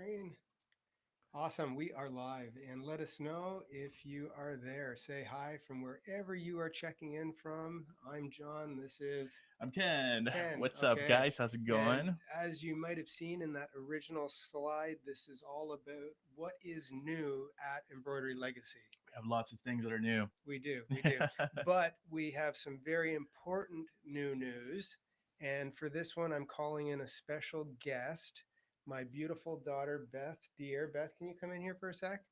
screen. Awesome. We are live and let us know if you are there. Say hi from wherever you are checking in from. I'm John. This is I'm Ken. Ken. What's up, Okay. guys? How's it And going? as you might have seen in that original slide, this is all about what is new at Embroidery Legacy. We have lots of things that are new. We do. We do. But we have some very important new news. And for this one, I'm calling in a special guest, my beautiful daughter, Beth Dear. Beth, can you come in here for a sec?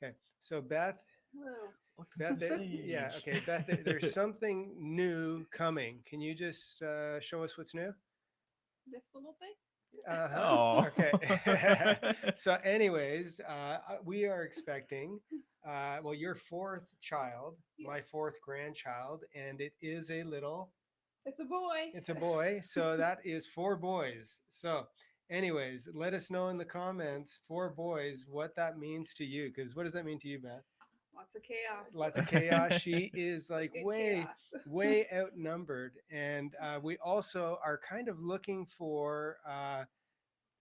Okay. So, Beth, Hello. Welcome to Beth, the yeah, stage. okay. Beth, there's something new coming. Can you just show us what's new? This little thing? Uh-huh. Oh. Okay. So, anyways, we are expecting, well, your fourth child, my Yes. fourth grandchild, and it is a little, It's a boy. it's a boy. So that is four boys. So, anyways, let us know in the comments, four boys, what that means to you. Because what does that mean to you, Beth? Lots of chaos. Lots of chaos. She is like Good way, chaos. way outnumbered. And we also are kind of looking for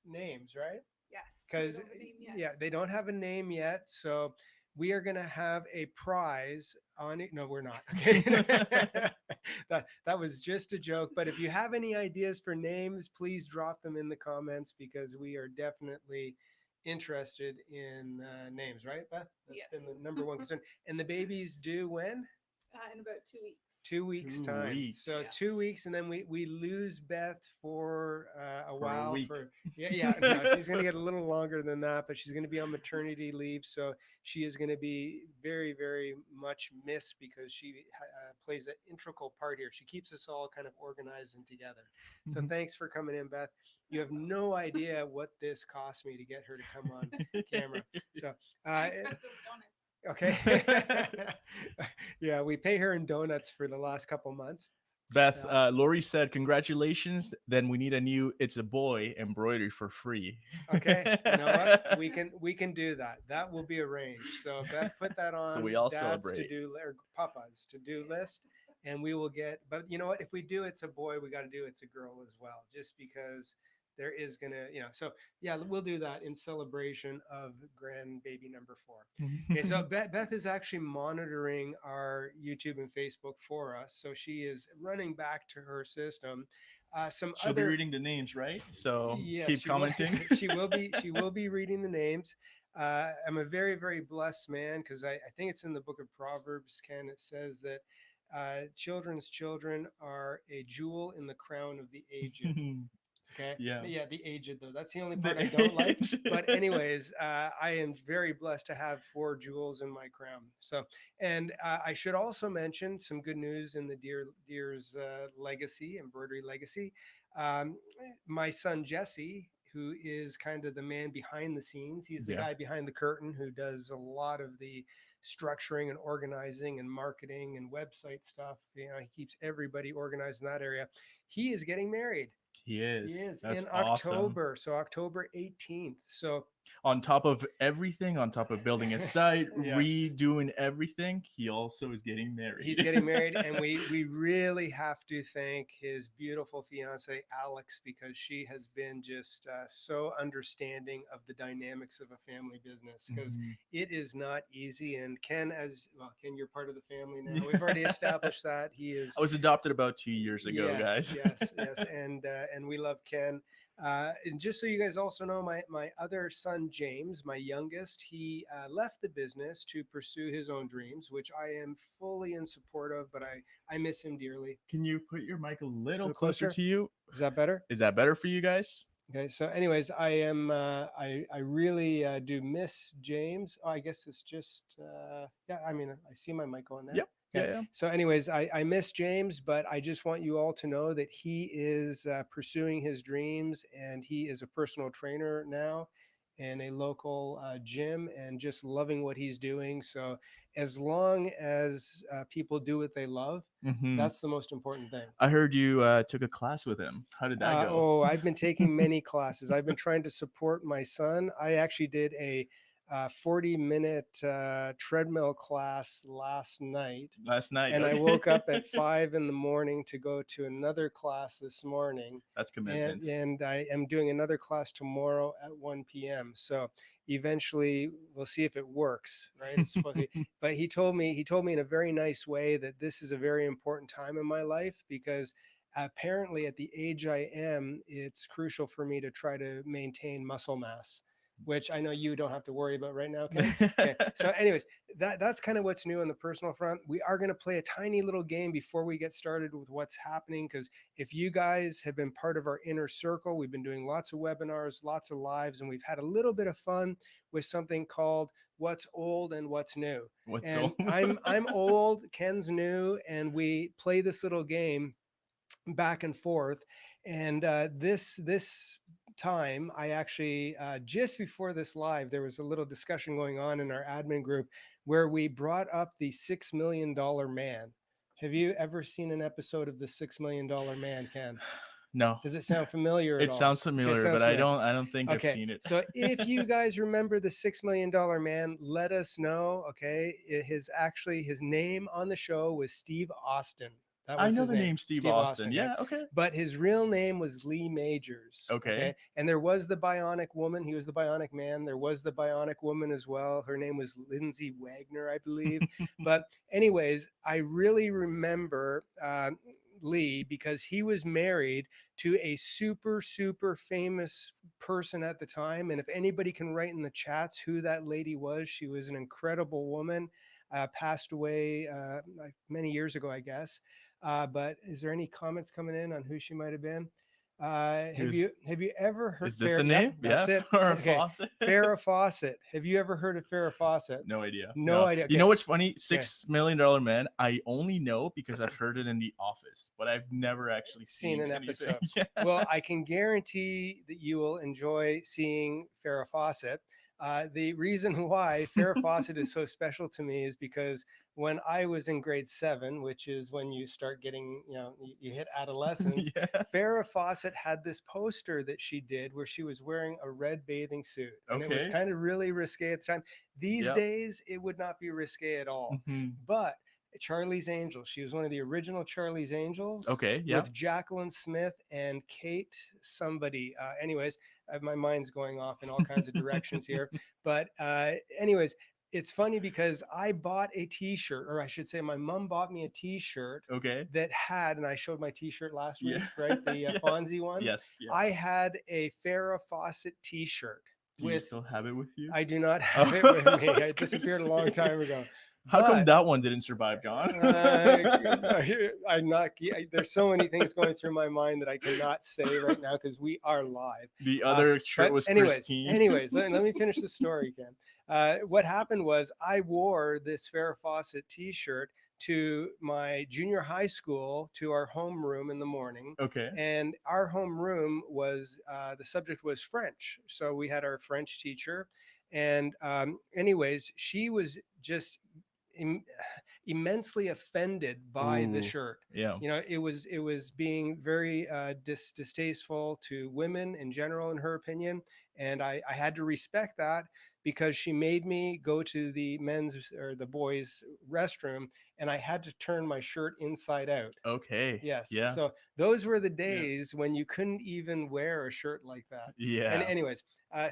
names, right? Yes. We Because don't have a name yet. yeah, they don't have a name yet. So we are going to have a prize on it. No, we're not. Okay. That was just a joke. But if you have any ideas for names, please drop them in the comments because we are definitely interested in names, right, Beth? That's Yes. been the number one concern. And the babies due when? In about 2 weeks. 2 weeks 2 weeks. time. So Yeah. 2 weeks, and then we lose Beth for a For a while. week. For yeah, no, she's going to get a little longer than that, but she's going to be on maternity leave, so she is going to be very, very much missed because she plays an integral part here. She keeps us all kind of organized and together. So thanks for coming in, Beth. You have no idea what this cost me to get her to come on camera. So I expect those donuts. okay. Yeah, we pay her in donuts for the last couple months. Beth, Yeah. Lori said, "Congratulations." Then we need a new "It's a Boy" embroidery for free. Okay. You know what? We can do that. That will be arranged. So Beth, put that So on we all Dad's to celebrate. do or Papa's to do list, and we will get. But you know what? If we do it's a boy, we got to do it's a girl as well, just because there is gonna, So yeah, we'll do that in celebration of grandbaby number four. Okay, so Beth is actually monitoring our YouTube and Facebook for us. So she is running back to her system. Some She'll be other, reading the names, right? So yes, keep she will. commenting. She will be. She will be reading the names. I'm a very, very blessed man because I think it's in the book of Proverbs. Ken, it says that children's children are a jewel in the crown of the aged. Okay. Yeah. Yeah, the aged though. That's the only part I The don't like. age. But anyways, I am very blessed to have four jewels in my crown. So, and I should also mention some good news in the Deer's legacy, embroidery legacy. Um, my son Jesse, who is kind of the man behind the scenes, he's the Yeah. guy behind the curtain who does a lot of the structuring and organizing and marketing and website stuff. He keeps everybody organized in that area. He is getting married. He He is. is That's in awesome. October, so October 18th. So On top of everything, on top of building a site, yes, redoing everything, he also is getting he's married. getting married, and we really have to thank his beautiful fiance Alex because she has been just so understanding of the dynamics of a family business because Mhm. it is not easy. And Ken, as well, Ken, you're part of the family now. We've already established that he is. I was adopted about 2 years ago, Yes, guys. yes, and we love Ken. And just so you guys also know, my other son James, my youngest, he left the business to pursue his own dreams, which I am fully in support of. But I miss him dearly. Can you put your mic a A little little closer closer. to you? Is that better? Is that better for you guys? Okay. So, anyways, I am. I really do miss James. Oh, I guess it's just. Yeah. I mean, I see my mic on there. Yep. Okay. Yeah. So, anyways, I miss James, but I just want you all to know that he is pursuing his dreams, and he is a personal trainer now in a local gym, and just loving what he's doing. So, as long as people do what they love, Hmm. that's the most important thing. I heard you took a class with him. How did that go? Oh, I've been taking many classes. I've been trying to support my son. I actually did 40-minute treadmill class last night. Last night. And I okay. woke up at 5 in the morning to go to another class this morning. That's And, commitment. and I am doing another class tomorrow at 1 p.m. So eventually we'll see if it works, right? It's supposed to, but he told me in a very nice way that this is a very important time in my life, because apparently at the age I am, it's crucial for me to try to maintain muscle mass, which I know you don't have to worry about right now, Ken. Okay. So anyways, that's kind of what's new on the personal front. We are going to play a tiny little game before we get started with what's happening, because if you guys have been part of our inner circle, we've been doing lots of webinars, lots of lives, and we've had a little bit of fun with something called What's Old and What's New. What's And old? I'm old, Ken's new, and we play this little game back and forth. And this time, I actually just before this live, there was a little discussion going on in our admin group where we brought up the $6 million man. Have you ever seen an episode of the $6 million man, Ken? No. Does it sound familiar at It all? sounds familiar, sounds but familiar. I don't think I've Okay, seen it. so if you guys remember the $6 million man, let us know. Okay, his name on the show was Steve Austin. That I was know his the name Steve Austin. okay? Yeah, okay. But his real name was Lee Majors. Okay. And there was the Bionic Woman. He was the Bionic Man. There was the Bionic Woman as well. Her name was Lindsay Wagner, I believe. But anyways, I really remember Lee because he was married to a super, super famous person at the time. And if anybody can write in the chats who that lady was, she was an incredible woman, passed away many years ago, I guess. But is there any comments coming in on who she might have been? Have you ever heard? Is this the name? That's yeah, it. Farrah Okay. Fawcett. Farrah Fawcett. Have you ever heard of Farrah Fawcett? No idea. No idea. You Okay. know what's funny? $6 million man. I only know because I've heard it in The Office, but I've never actually Seen an anything. episode. Yeah. Well, I can guarantee that you will enjoy seeing Farrah Fawcett. The reason why Farrah Fawcett is so special to me is because when I was in grade 7, which is when you start getting, you hit adolescence, Yeah. Farrah Fawcett had this poster that she did where she was wearing a red bathing suit. And it was Okay. kind of really risque at the time. These Yep. days, it would not be risque at all. Mhm. But Charlie's Angels, she was one of the original Charlie's Angels. Okay. Yeah. With Jacqueline Smith and Kate somebody. Anyways, my mind's going off in all kinds of directions here. But anyways, it's funny because I bought a t-shirt, or I should say my mom bought me a t-shirt Okay. that had, and I showed my t-shirt last week, Yeah. right? The Yeah. Fonzie one. Yes. Yeah. I had a Farrah Fawcett t-shirt. Do you still have it with you? I do not have it with me. I was It gonna disappeared a long say. time ago. How come But- that one didn't survive, John? I'm not. There's so many things going through my mind that I cannot say right now because we are live. The other shirt But was anyways, pristine. anyways, let me finish the story, Ken. What happened was I wore this Farrah Fawcett T-shirt to my junior high school, to our homeroom in the morning. Okay. And our homeroom was the subject was French, so we had our French teacher. And anyways, she was just immensely offended by the Ooh, shirt. Yeah. It was being very distasteful to women in general, in her opinion, and I had to respect that because she made me go to the men's or the boys' restroom, and I had to turn my shirt inside out. Okay. Yes. Yeah. So those were the days when you couldn't even wear a shirt like that. Yeah. And anyways,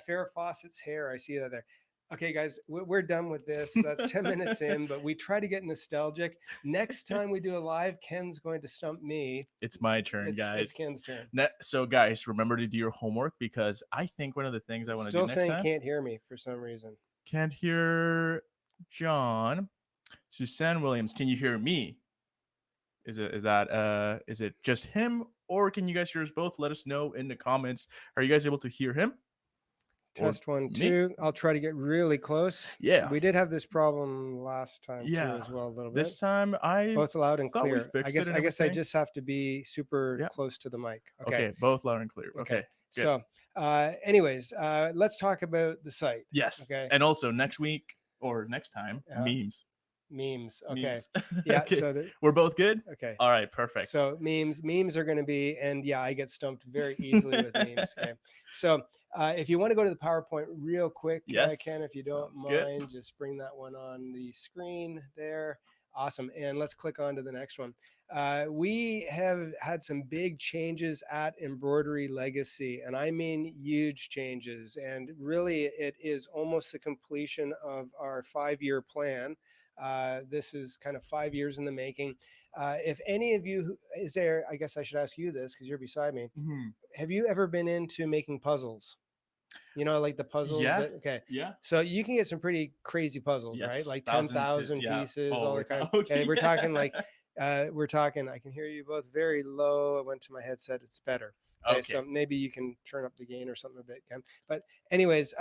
Farrah Fawcett's hair, I see that there. Okay, guys, we're done with this. That's 10 minutes in, but we try to get nostalgic. Next time we do a live, Ken's going to stump me. It's my turn, guys. It's Ken's turn. So, guys, remember to do your homework because I think one of the things I want to do Still next saying time. can't hear me for some reason. Can't hear John. Suzanne Williams, can you hear me? Is it just him, or can you guys hear us both? Let us know in the comments. Are you guys able to hear him? Test Or 1, me? 2. I'll try to get really close. Yeah. We did have this problem last time too, Yeah. as well, a little bit. This time I Both loud and thought we clear. I fixed guess it and I everything. just have to be super Yeah. close to the mic. Okay, both loud and clear. Okay. Good. So, anyways, let's talk about the site. Yes. Okay. And also next week or next time, Yeah. memes. Memes. Okay. Memes. Yeah. Okay, So the we're both good. okay. All right, perfect. So memes are going to be, and yeah, I get stumped very easily with memes. Okay. So if you want to go to the PowerPoint real quick, Ken, Yes, if you don't sounds good. mind, just bring that one on the screen there. Awesome. And let's click on to the next one. We have had some big changes at Embroidery Legacy, and I mean huge changes. And really, it is almost the completion of our 5-year plan. This is kind of 5 years in the making. If any of you, is there, I guess I should ask you this because you're beside me. Mhm. Have you ever been into making puzzles? You know, like the puzzles Yeah, that, okay. yeah, So you can get some pretty crazy puzzles, right? yes, Like 1,000 10,000 yeah. pieces, Oh, all we're the kind. Okay. okay, We're talking yeah. like, I can hear you both very low. I went to my headset. It's better. Okay. Okay. So maybe you can turn up the gain or something a bit, Ken. But anyways,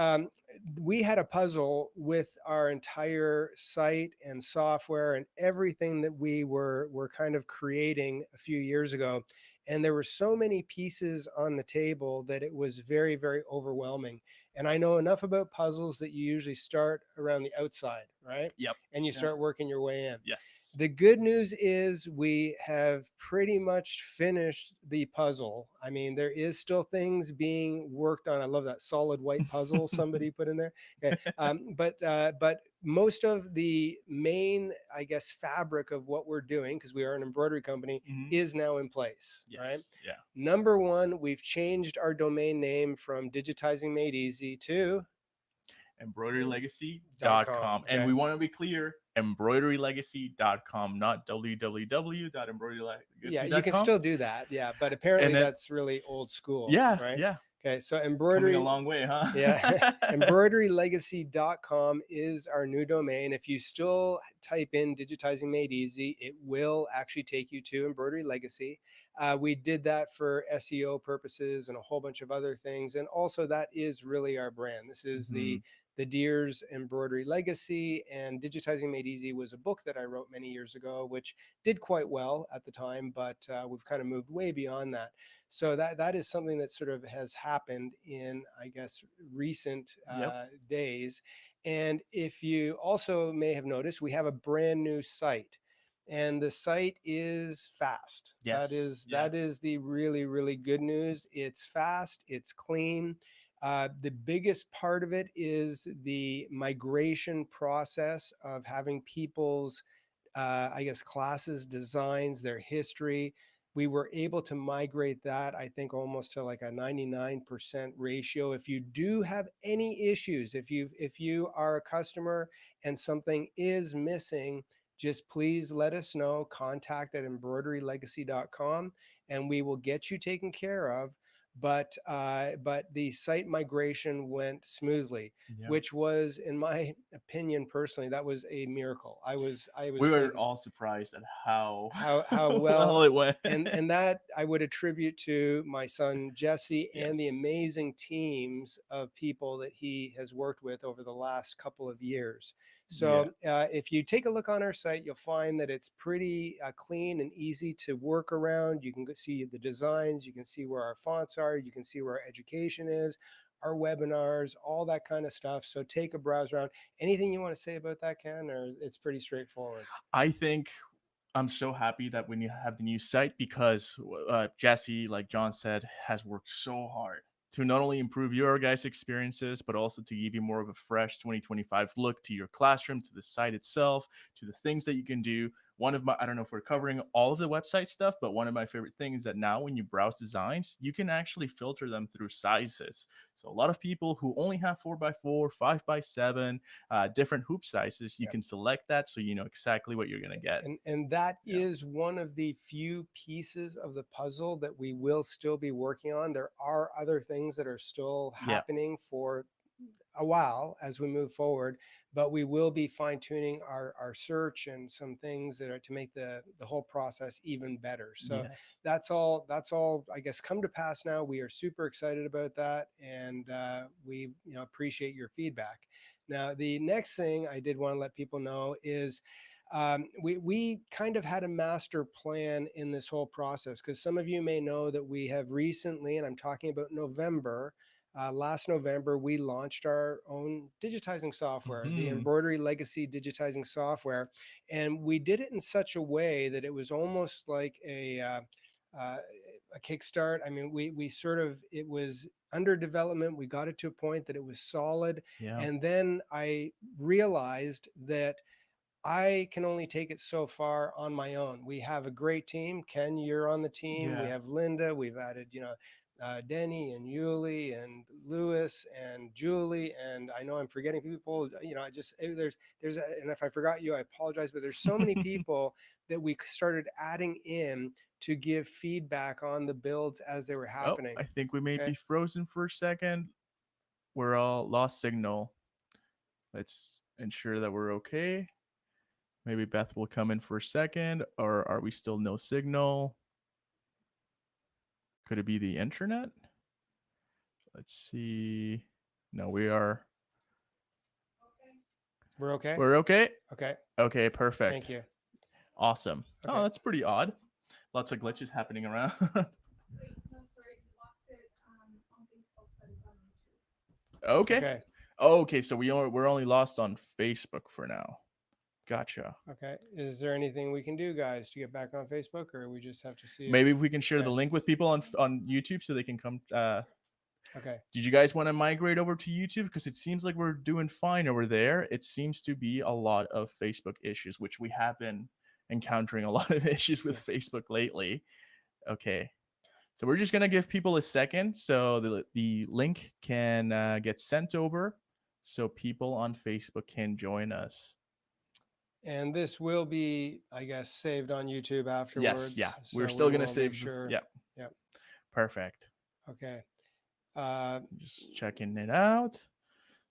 we had a puzzle with our entire site and software and everything that we were kind of creating a few years ago. And there were so many pieces on the table that it was very, very overwhelming. And I know enough about puzzles that you usually start around the outside, right? Yep. And you Yeah. start working your way in. Yes. The good news is we have pretty much finished the puzzle. I mean, there is still things being worked on. I love that solid white puzzle somebody put in there. Okay. But most of the main, I guess, fabric of what we're doing, because we are an embroidery company, Mhm. is now in place. Right. Yes. Yeah. Number one, we've changed our domain name from Digitizing Made Easy to embroiderylegacy.com. .com. And Okay. we want to be clear, embroiderylegacy.com, not Yeah, you can www.embroiderylegacy.com. still do that. Yeah, but And apparently then, that's really old school, yeah, right? yeah, Okay, so it's coming a embroidery, long way, huh? yeah, embroiderylegacy.com is our new domain. If you still type in Digitizing Made Easy, it will actually take you to Embroidery Legacy. We did that for SEO purposes and a whole bunch of other things. And also, that is really our brand. This is Mhm. the Deers Embroidery Legacy, and Digitizing Made Easy was a book that I wrote many years ago, which did quite well at the time, but we've kind of moved way beyond that. So that is something that sort of has happened in, I guess, recent Yep. days. And if you also may have noticed, we have a brand new site, and the site is fast. That Yes. is Yeah. that is the really, really good news. It's fast, it's clean. The biggest part of it is the migration process of having people's, I guess, classes, designs, their history. We were able to migrate that, I think, almost to like a 99% ratio. If you do have any issues, if you are a customer and something is missing, just please let us know. Contact at embroiderylegacy.com and we will get you taken care of. But the site migration went smoothly, Yeah. which was, in my opinion, personally, that was a miracle. I was We were thinking all surprised at how how well, well it went. and that I would attribute to my son Jesse and the Yes. amazing teams of people that he has worked with over the last couple of years. Yeah. So if you take a look on our site, you'll find that it's pretty clean and easy to work around. You can see the designs, you can see where our fonts are, you can see where our education is, our webinars, all that kind of stuff. So take a browse around. Anything you want to say about that, Ken, or it's pretty straightforward? I think I'm so happy that when you have the new site because Jesse, like John said, has worked so hard to not only improve your guys' experiences, but also to give you more of a fresh 2025 look to your classroom, to the site itself, to the things that you can do. One of my, I don't know if we're covering all of the website stuff, but one of my favorite things that now when you browse designs, you can actually filter them through sizes. So a lot of people who only have 4x4, 5x7, different hoop sizes, you Yep. can select that so you know exactly what you're going to get. And that Yeah. is one of the few pieces of the puzzle that we will still be working on. There are other things that are still Yeah. happening for a while as we move forward, but we will be fine tuning our search and some things that are to make the whole process even better. So Yes. that's all I guess come to pass now. We are super excited about that, and we appreciate your feedback. Now the next thing I did want to let people know is we kind of had a master plan in this whole process, because some of you may know that we have recently, and I'm talking about November, last November, we launched our own digitizing software, the Mhm. Embroidery Legacy digitizing software. And we did it in such a way that it was almost like uh, a kickstart. I mean, we sort of, it was under development. We got it to a point that it was solid. Yeah. And then I realized that I can only take it so far on my own. We have a great team. Ken, you're on the team. We Yeah. have Linda. We've added, Denny and Yuli and Lewis and Julie. And I know I'm forgetting people. I just and if I forgot you, I apologize. But there's so many people that we started adding in to give feedback on the builds as they were Oh, happening. I think we may Okay. be frozen for a second. We're all lost signal. Let's ensure that we're okay. Maybe Beth will come in for a second, or are we still no signal? Could it be the internet? Let's see. No, we are. We're okay. We're okay. Okay. Okay, perfect. Thank you. Awesome. Okay. Oh, that's pretty odd. Lots of glitches happening around. Wait, no, sorry, you lost it on Facebook, but it's on YouTube. Okay. Okay. Okay, so we're only lost on Facebook for now. Gotcha. Okay. Is there anything we can do, guys, to get back on Facebook, or we just have to see? Maybe if we can share okay. the link with people on YouTube so they can come. Okay. Did you guys want to migrate over to YouTube? Because it seems like we're doing fine over there. It seems to be a lot of Facebook issues, which we have been encountering a lot of issues with Facebook lately. Okay. So we're just going to give people a second so the link can get sent over so people on Facebook can join us. And this will be, I guess, saved on YouTube afterwards. Yes, yeah. So we're still we going to will save. make sure. Yeah. Yep. Perfect. Okay. Just checking it out.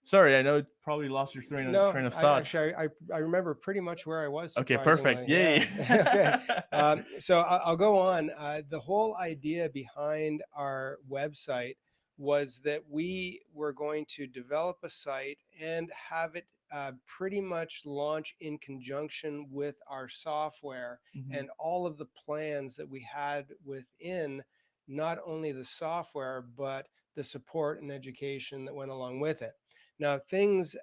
Sorry, I know you probably lost your train of thought. I remember pretty much where I was. Okay, perfect. Yay. Yeah. Okay. So I'll go on. The whole idea behind our website was that we were going to develop a site and have it pretty much launch in conjunction with our software Mhm. and all of the plans that we had within not only the software, but the support and education that went along with it. Now, things,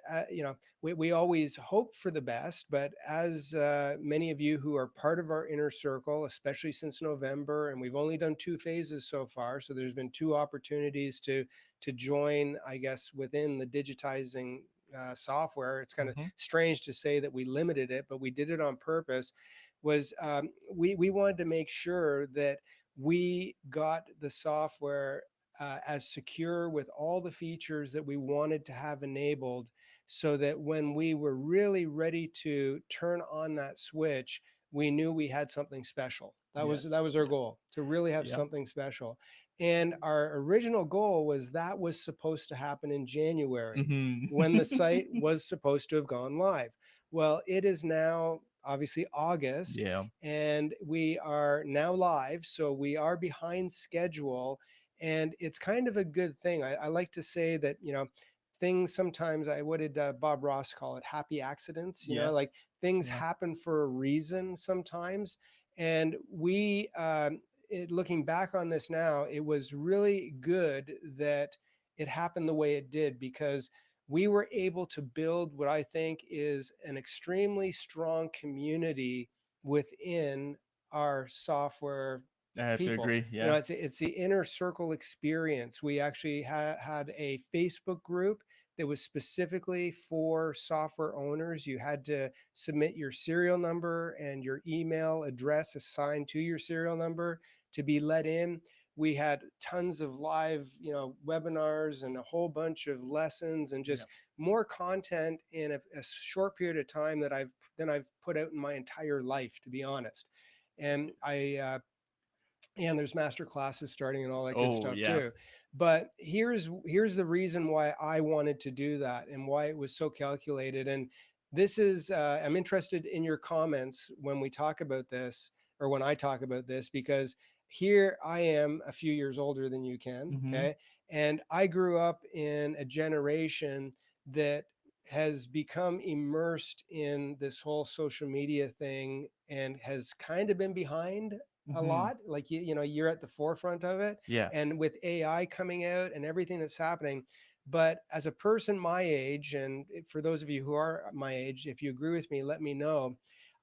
we always hope for the best, but as many of you who are part of our inner circle, especially since November, and we've only done 2 phases so far, so there's been 2 opportunities to join, I guess, within the digitizing software. It's kind of strange to say that we limited it, but we did it on purpose. Was we wanted to make sure that we got the software as secure with all the features that we wanted to have enabled, so that when we were really ready to turn on that switch, we knew we had something special. That was our goal, to really have something special. And our original goal was that was supposed to happen in January when the site was supposed to have gone live. Well, it is now obviously August, and we are now live, so we are behind schedule. And it's kind of a good thing. I like to say that, things sometimes, what did Bob Ross call it? Happy accidents, like things happen for a reason sometimes. And we, looking back on this now, it was really good that it happened the way it did, because we were able to build what I think is an extremely strong community within our software. I have to agree. Yeah. It's the inner circle experience. We actually had a Facebook group that was specifically for software owners. You had to submit your serial number and your email address assigned to your serial number to be let in. We had tons of live, webinars and a whole bunch of lessons and just more content in a short period of time than I've put out in my entire life, to be honest. And and there's master classes starting and all that good stuff too. But here's the reason why I wanted to do that and why it was so calculated. And this is, I'm interested in your comments when we talk about this, or when I talk about this, because here I am a few years older than you can. Okay. And I grew up in a generation that has become immersed in this whole social media thing and has kind of been behind a Mhm. lot. Like you know, you're at the forefront of it, Yeah. and with AI coming out and everything that's happening. But as a person my age, and for those of you who are my age, if you agree with me, let me know.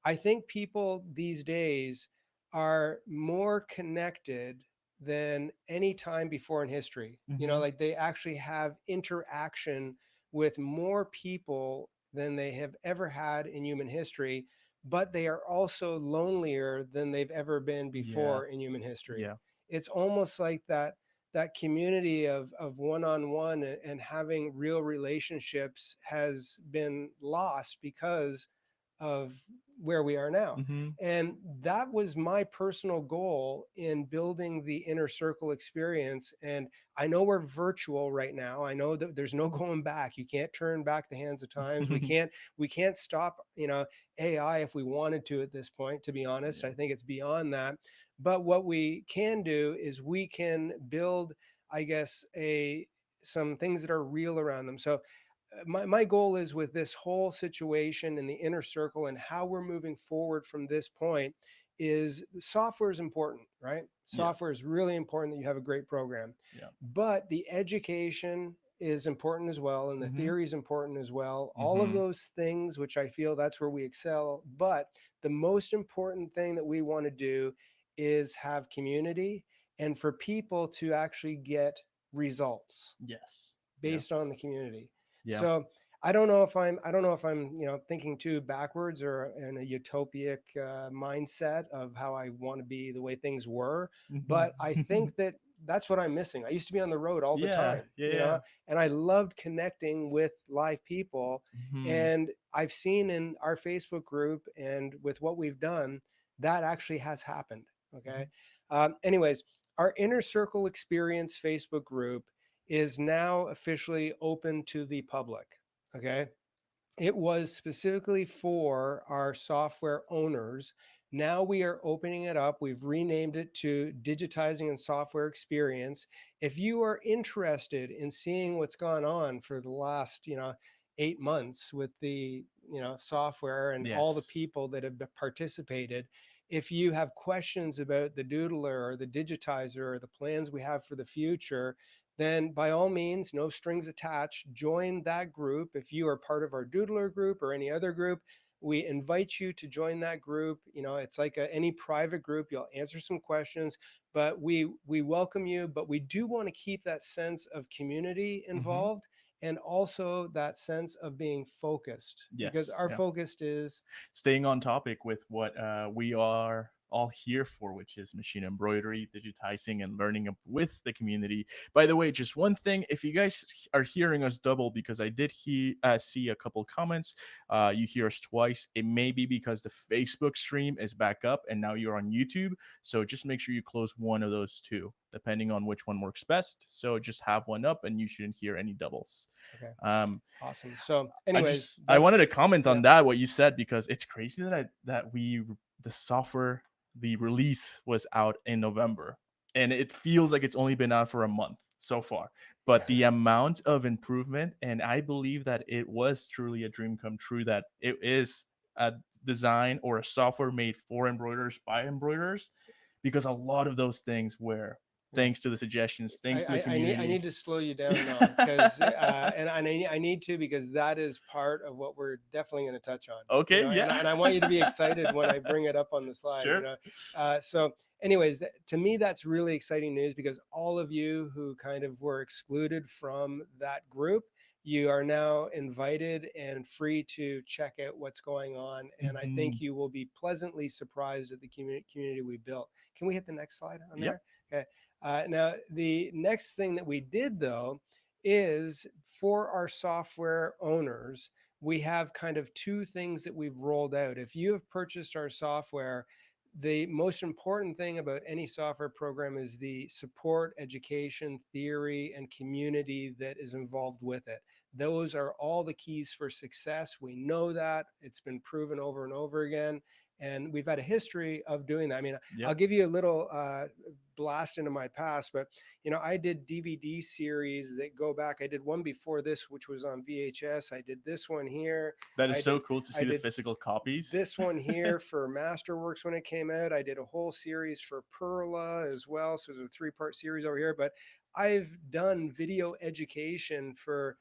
I think people these days are more connected than any time before in history. You know, Mhm. like they actually have interaction with more people than they have ever had in human history, but they are also lonelier than they've ever been Yeah. before in human history. Yeah. It's almost like that community of one-on-one and having real relationships has been lost because of where we are now. Mhm. And that was my personal goal in building the inner circle experience. And I know we're virtual right now. I know that there's no going back. You can't turn back the hands of times. We can't stop, you know, AI if we wanted to at this point, to be honest. Yeah. I think it's beyond that. But what we can do is we can build, I guess, a some things that are real around them. So my goal is with this whole situation and the inner circle and how we're moving forward from this point is software is important, right? Yeah. Software is really important that you have a great program, Yeah. but the education is important as well, and the Mhm. theory is important as well. All of Mhm. those things, which I feel that's where we excel. But the most important thing that we want to do is have community and for people to actually get results Yes. Yeah. based on the community. Yeah. So I don't know if I'm thinking too backwards or in a utopic mindset of how I want to be the way things were, Mhm. but I think that that's what I'm missing. I used to be on the road all the Yeah. time, Yeah. Yeah. and I loved connecting with live people. Mhm. And I've seen in our Facebook group and with what we've done that actually has happened. Okay. Mhm. Anyways, our inner circle experience Facebook group is now officially open to the public. Okay. It was specifically for our software owners. Now we are opening it up. We've renamed it to Digitizing and Software Experience. If you are interested in seeing what's gone on for the last, 8 months with the, software and all the Yes. people that have participated, if you have questions about the doodler or the digitizer or the plans we have for the future, then by all means, no strings attached, join that group. If you are part of our doodler group or any other group, we invite you to join that group. It's like any private group. You'll answer some questions, but we welcome you. But we do want to keep that sense of community Mhm. involved and also that sense of being focused, because Yes. our Yeah. focus is Staying on topic with what we are all here for, which is machine embroidery, digitizing, and learning with the community. By the way, just one thing: if you guys are hearing us double, because I did see a couple comments, you hear us twice. It may be because the Facebook stream is back up and now you're on YouTube. So just make sure you close one of those two, depending on which one works best. So just have one up, and you shouldn't hear any doubles. okay. Um, Awesome. So, I anyways, just I wanted to that's comment yeah. on that what you said, because it's crazy that the software, the release was out in November, and it feels like it's only been out for a month so far. But the amount of improvement, and I believe that it was truly a dream come true, that it is a design or a software made for embroiderers by embroiderers, because a lot of those things were Yeah. thanks to the suggestions, thanks to the I community. need to slow you down though, because I need to, because that is part of what we're definitely going to touch on. Okay, And yeah. I want you to be excited when I bring it up on the slide. Sure. So, anyways, to me that's really exciting news, because all of you who kind of were excluded from that group, you are now invited and free to check out what's going on. And I think Mhm. you will be pleasantly surprised at the community we built. Can we hit the next slide on Yep. there? Okay. Now, the next thing that we did, though, is for our software owners, we have kind of two things that we've rolled out. If you have purchased our software, the most important thing about any software program is the support, education, theory, and community that is involved with it. Those are all the keys for success. We know that. It's been proven over and over again. and we've had a history of doing that. I mean, Yep. I'll give you a little blast into my past, but I did DVD series that go back. I did one before this, which was on VHS. I did this one here. That is I so did cool to I see the did physical copies. this one here for Masterworks when it came out. I did a whole series for Perla as well. So there's a 3-part series over here. But I've done video education for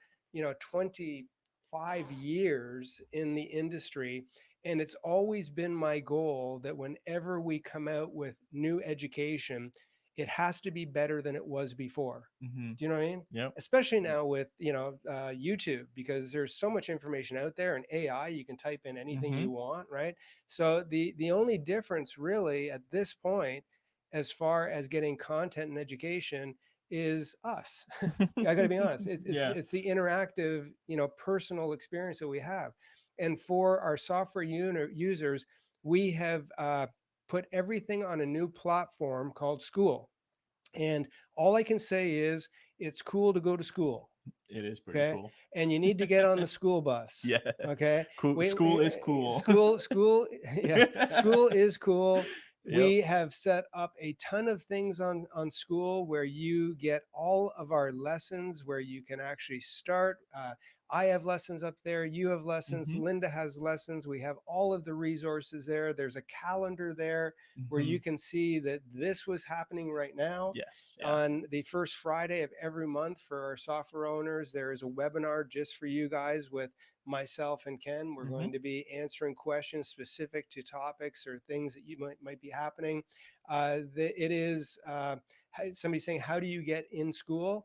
25 years in the industry. And it's always been my goal that whenever we come out with new education, it has to be better than it was before. Mm-hmm. Do you know what I mean? Yep. Especially now with YouTube, because there's so much information out there, and AI, you can type in anything Mm-hmm. you want, right? So the only difference really at this point, as far as getting content and education, is us. I got to be honest. Yeah. It's the interactive, personal experience that we have. And for our software users, we have put everything on a new platform called Skool. And all I can say is it's cool to go to school. It is pretty Okay. cool. And you need to get on the school bus. Yes. Okay. Cool. School is cool. School. Yeah. School is cool. Yep. We have set up a ton of things on Skool where you get all of our lessons, where you can actually start. I have lessons up there. You have lessons. Mhm. Linda has lessons. We have all of the resources there. There's a calendar there where Mhm. you can see that this was happening right now. Yes. Yeah. On the first Friday of every month for our software owners, there is a webinar just for you guys with myself and Ken. We're going to be answering questions specific to topics or things that you might be happening. It is somebody saying, how do you get in Skool?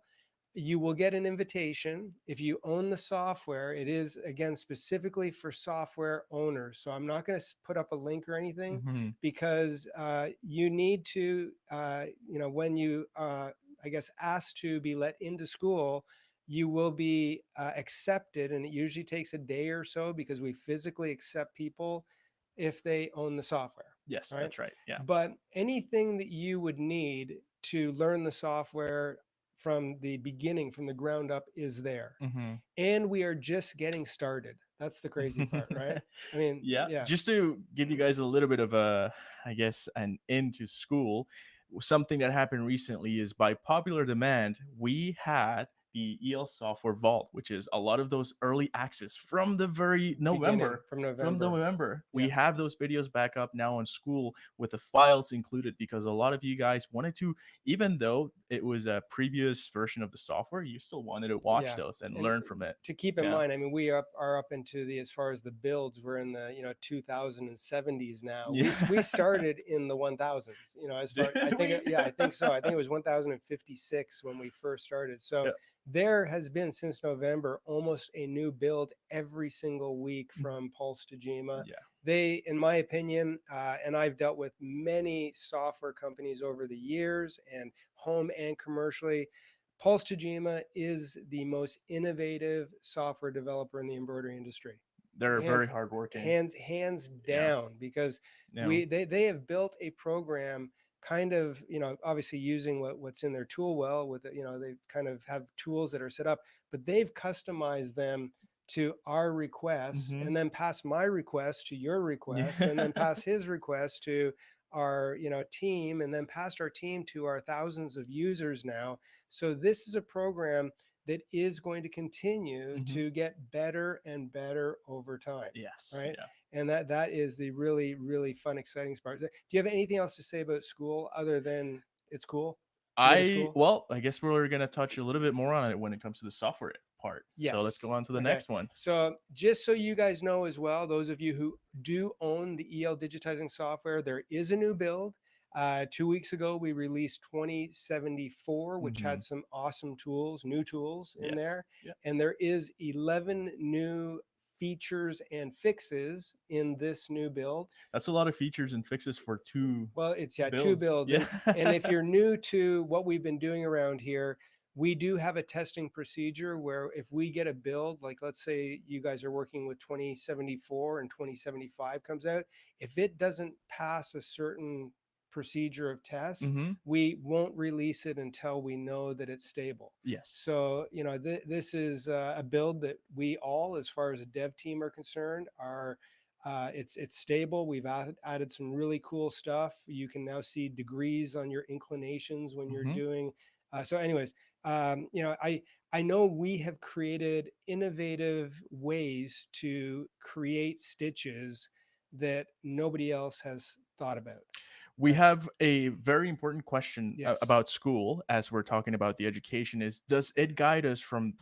You will get an invitation if you own the software. It is, again, specifically for software owners. So I'm not going to put up a link or anything, Mhm. because you need to, when you, I guess, asked to be let into Skool, you will be accepted. And it usually takes a day or so, because we physically accept people if they own the software. Yes, Right? that's right. Yeah. But anything that you would need to learn the software from the beginning, from the ground up, is there. Mhm. And we are just getting started. That's the crazy part, right? I mean, Yeah. yeah. Just to give you guys a little bit of a, I guess, an into Skool, something that happened recently is by popular demand, we had the EL Software Vault, which is a lot of those early access from the very November. From From November. November, we Yeah. have those videos back up now on Skool with the files included, because a lot of you guys wanted to, even though it was a previous version of the software, you still wanted to watch Yeah. those and And learn from it. to keep in Yeah. mind, I mean, we are up into the, as far as the builds, we're in the 2070s now. Yeah. We started in the 1000s. As far, I Did think, we? yeah, I think so. I think it was 1056 when we first started. So Yeah. there has been, since November, almost a new build every single week from Pulse to Jima. Yeah. They, in my opinion, and I've dealt with many software companies over the years, and home and commercially, Pulse Tajima is the most innovative software developer in the embroidery industry. They're very hardworking. Hands down, because Yeah. they have built a program, kind of, obviously using what's in their tool well, with they kind of have tools that are set up, but they've customized them to our requests, Mhm. and then pass my request to your request, and then pass his request to our team, and then past our team to our thousands of users now. So this is a program that is going to continue Mhm. to get better and better over time. Yes. Right. Yeah. And that is the really, really fun, exciting part. Do you have anything else to say about Skool other than it's cool? I guess we're gonna touch a little bit more on it when it comes to the software part. Yes. So let's go on to the Okay. next one. So just so you guys know as well, those of you who do own the EL digitizing software, there is a new build. 2 weeks ago, we released 2074, which had some awesome tools, new tools in there. Yeah. And there is 11 new features and fixes in this new build. That's a lot of features and fixes for two. Well, it's two builds. builds. Yeah. And if you're new to what we've been doing around here, we do have a testing procedure where if we get a build, like let's say you guys are working with 2074 and 2075 comes out, if it doesn't pass a certain procedure of tests, Mhm. we won't release it until we know that it's stable. Yes. So, this is a build that we all, as far as a dev team are concerned, are It's stable. We've added some really cool stuff. You can now see degrees on your inclinations when you're Hmm. doing. So, anyways, I know we have created innovative ways to create stitches that nobody else has thought about. We That's have a very important question yes. about Skool as we're talking about the education is does it guide us from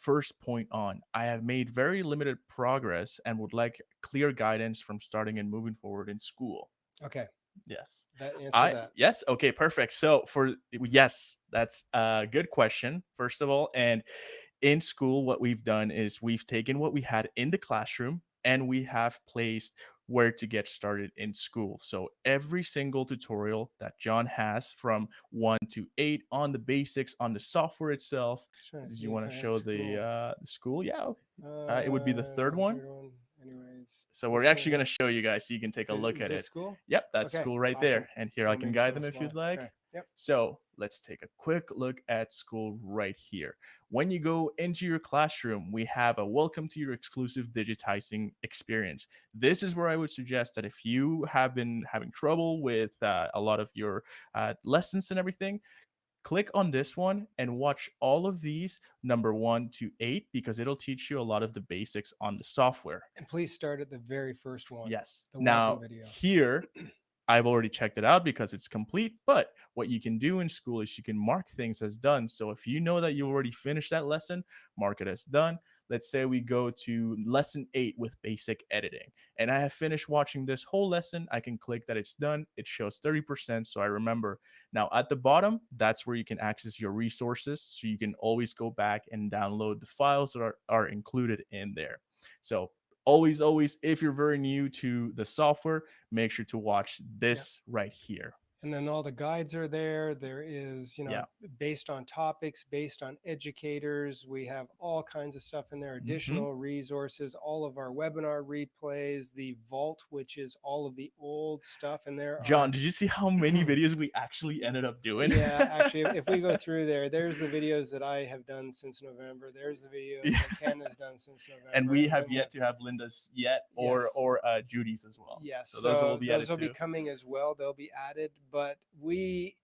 first point on? I have made very limited progress and would like clear guidance from starting and moving forward in Skool. Okay. Yes. That answer I that. yes, okay, perfect. So for yes, that's a good question first of all, and in Skool, what we've done is we've taken what we had in the classroom and we have placed where to get started in Skool. So every single tutorial that John has from 1 to 8 on the basics, on the software itself. Just trying to Did see you if want I to had show school. the Skool? Yeah, okay. It would be the third The one. third one. Anyways, So we're this one actually going here. to show you guys so you can take a look Is at this it. school? Yep, that's Okay. Skool right Awesome. there. And here I Want me can to guide show them us if why? you'd like. Okay. Yep. So let's take a quick look at Skool right here. When you go into your classroom, we have a welcome to your exclusive digitizing experience. This is where I would suggest that if you have been having trouble with a lot of your lessons and everything, click on this one and watch all of these number 1 to 8 because it'll teach you a lot of the basics on the software. And please start at the very first one, Yes. the welcome Now, video. here I've already checked it out because it's complete. But what you can do in Skool is you can mark things as done. So if you know that you already finished that lesson, mark it as done. Let's say we go to lesson 8 with basic editing, and I have finished watching this whole lesson. I can click that it's done. It shows 30%. So I remember. Now at the bottom, that's where you can access your resources. So you can always go back and download the files that are included in there. So always, if you're very new to the software, make sure to watch Yeah. this right here. And then all the guides are there. There is, Yeah. based on topics, based on educators. We have all kinds of stuff in there, Mhm. additional resources, all of our webinar replays, the vault, which is all of the old stuff in there. John, did you see how many videos we actually ended up doing? Yeah, actually, if we go through there, there's the videos that I have done since November. There's the videos Yeah. that Ken has done since November. And we then have yet to have Linda's yet Yes. or Judy's as well. Yes, So those will be those added will be too. coming as well. They'll be added, but we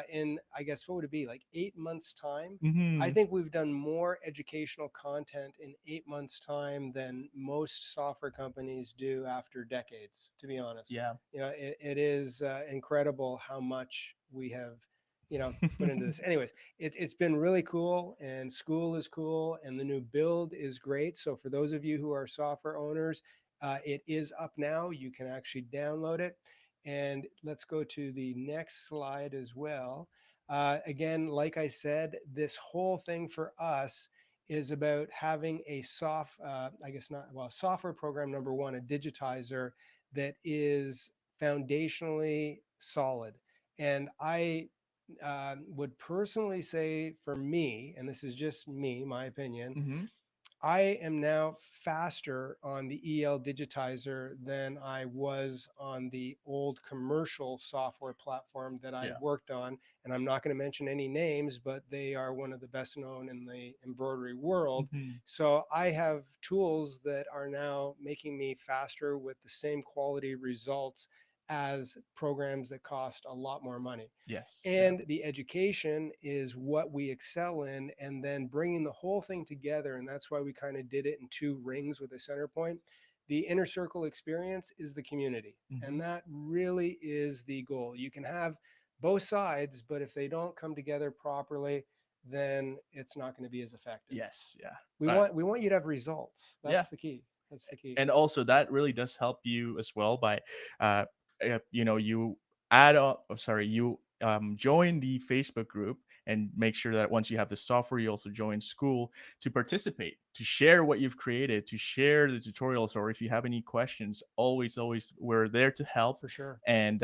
in I guess what would it be like 8 months time? I Mhm. think we've done more educational content in 8 months time than most software companies do after decades. To be honest, Yeah. it is incredible how much we have put into this. Anyways, it's been really cool, and Skool is cool, and the new build is great. So for those of you who are software owners, it is up now. You can actually download it. And let's go to the next slide as well. Again, like I said, this whole thing for us is about having a software program, number one, a digitizer that is foundationally solid. And I would personally say for me, and this is just me, my opinion, Mhm. I am now faster on the EL digitizer than I was on the old commercial software platform that I Yeah. worked on. And I'm not going to mention any names, but they are one of the best known in the embroidery world. Mhm. So I have tools that are now making me faster with the same quality results as programs that cost a lot more money. Yes. And the education is what we excel in, and then bringing the whole thing together. And that's why we kind of did it in two rings with a center point. The inner circle experience is the community, and Mhm. that really is the goal. You can have both sides, but if they don't come together properly, then it's not going to be as effective. Yes. Yeah. We want you to have results. Yeah. That's the key. That's the key. And also that really does help you as well by uh you add up sorry you join the Facebook group and make sure that once you have the software you also join Skool to participate, to share what you've created, to share the tutorials, or if you have any questions, always we're there to help. For sure. And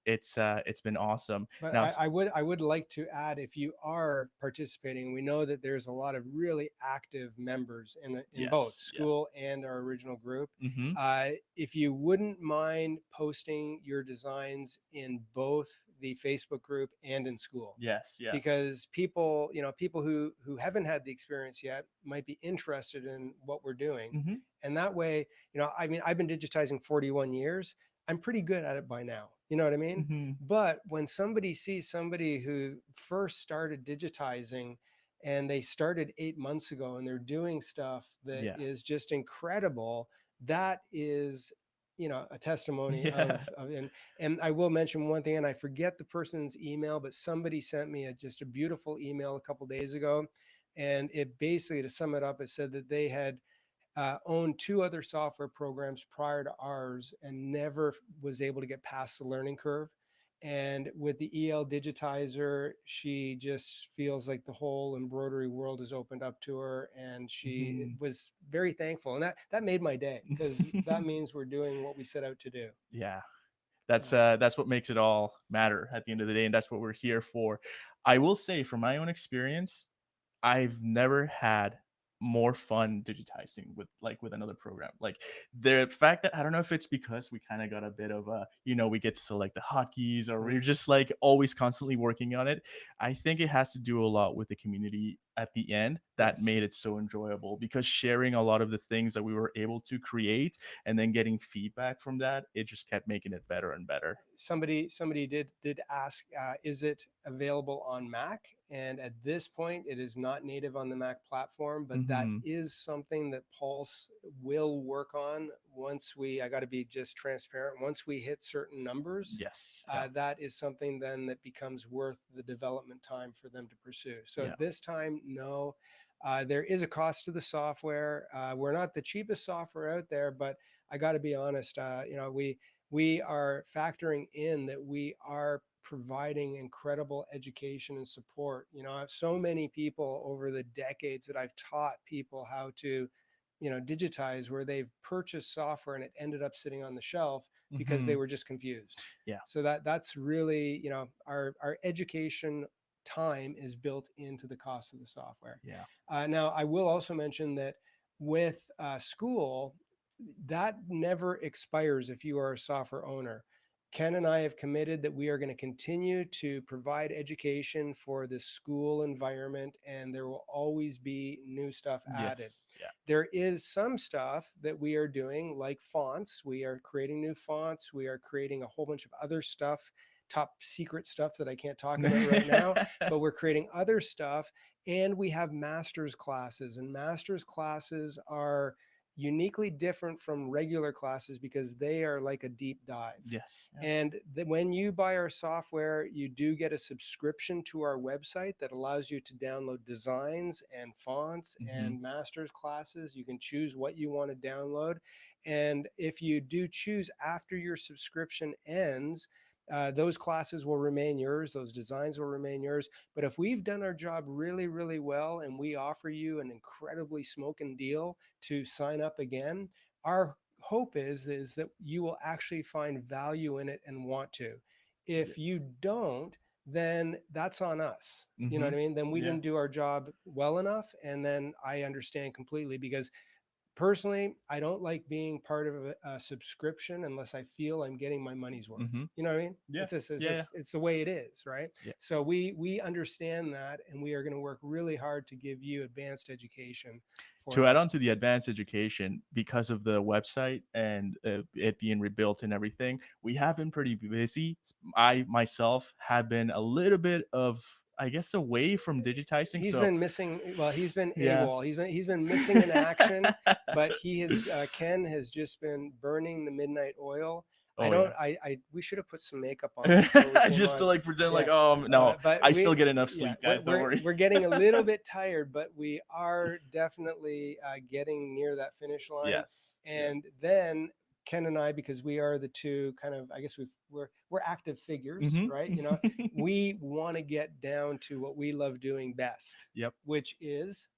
it's been awesome. But Now, I would like to add, if you are participating, we know that there's a lot of really active members in both yes, yeah. Skool and our original group. Mm-hmm. If you wouldn't mind posting your designs in both the Facebook group and in Skool, Yes, yeah. because people, people who haven't had the experience yet might be interested in what we're doing, Mm-hmm. and that way, I mean, I've been digitizing 41 years. I'm pretty good at it by now. You know what I mean? Mm-hmm. But when somebody sees somebody who first started digitizing and they started 8 months ago and they're doing stuff that Yeah. is just incredible, that is, a testimony Yeah. and I will mention one thing, and I forget the person's email, but somebody sent me just a beautiful email a couple days ago. And it basically, to sum it up, it said that they had owned two other software programs prior to ours and never was able to get past the learning curve. And with the EL Digitizer, she just feels like the whole embroidery world has opened up to her, and she Mhm. was very thankful. And that made my day, because that means we're doing what we set out to do. Yeah. So That's what makes it all matter at the end of the day, and that's what we're here for. I will say, from my own experience, I've never had more fun digitizing with another program. Like, the fact that, I don't know if it's because we kind of got a bit of a, we get to select the hotkeys, or we're just like always constantly working on it. I think it has to do a lot with the community at the end that Yes. made it so enjoyable, because sharing a lot of the things that we were able to create and then getting feedback from that, it just kept making it better and better. Somebody did ask, is it available on Mac? And at this point, it is not native on the Mac platform, but that Hmm. is something that Pulse will work on once I got to be just transparent, once we hit certain numbers. Yes. Yeah. That is something then that becomes worth the development time for them to pursue. So Yeah. at this time, no. There is a cost to the software. We're not the cheapest software out there, but I got to be honest. We are factoring in that we are providing incredible education and support. I have so many people over the decades that I've taught people how to, digitize, where they've purchased software and it ended up sitting on the shelf because they Hmm. were just confused. Yeah. So that's really, our education time is built into the cost of the software. Yeah. Now, I will also mention that with Skool, that never expires if you are a software owner. Ken and I have committed that we are going to continue to provide education for the Skool environment, and there will always be new stuff added. Yes. Yeah. There is some stuff that we are doing, like fonts. We are creating new fonts. We are creating a whole bunch of other stuff, top secret stuff that I can't talk about right now, but we're creating other stuff. And we have master's classes, and master's classes are uniquely different from regular classes because they are like a deep dive. Yes. Yeah. And when you buy our software, you do get a subscription to our website that allows you to download designs and fonts and master's classes. You can choose what you want to download. And if you do choose after your subscription ends, those classes will remain yours, those designs will remain yours. But if we've done our job really, really well, and we offer you an incredibly smoking deal to sign up again, our hope is that you will actually find value in it and want to. Yeah. If you don't, then that's on us. You know what Mhm. I mean? Then we Yeah. didn't do our job well enough. And then I understand completely, because personally, I don't like being part of a subscription unless I feel I'm getting my money's worth. Mhm. You know what I mean? Yeah. It's Yeah. Yeah. it's the way it is, right? Yeah. So we understand that, and we are going to work really hard to give you advanced education for To add that. on to the advanced education, because of the website and it being rebuilt and everything, we have been pretty busy. I myself have been a little bit of, I guess, away from digitizing. He's So been missing. Well, he's been yeah. AWOL. He's been missing in action, but he has Ken has just been burning the midnight oil. I Oh don't. yeah. We should have put some makeup on before we came Just to on. like pretend like, Yeah, oh no, but I still get enough sleep, guys. Don't worry. we're getting a little bit tired, but we are definitely getting near that finish line. Yes. Yeah. And then Ken and I, because we are the two kind of, I guess we're active figures, Mhm. right? We want to get down to what we love doing best, Yep. which is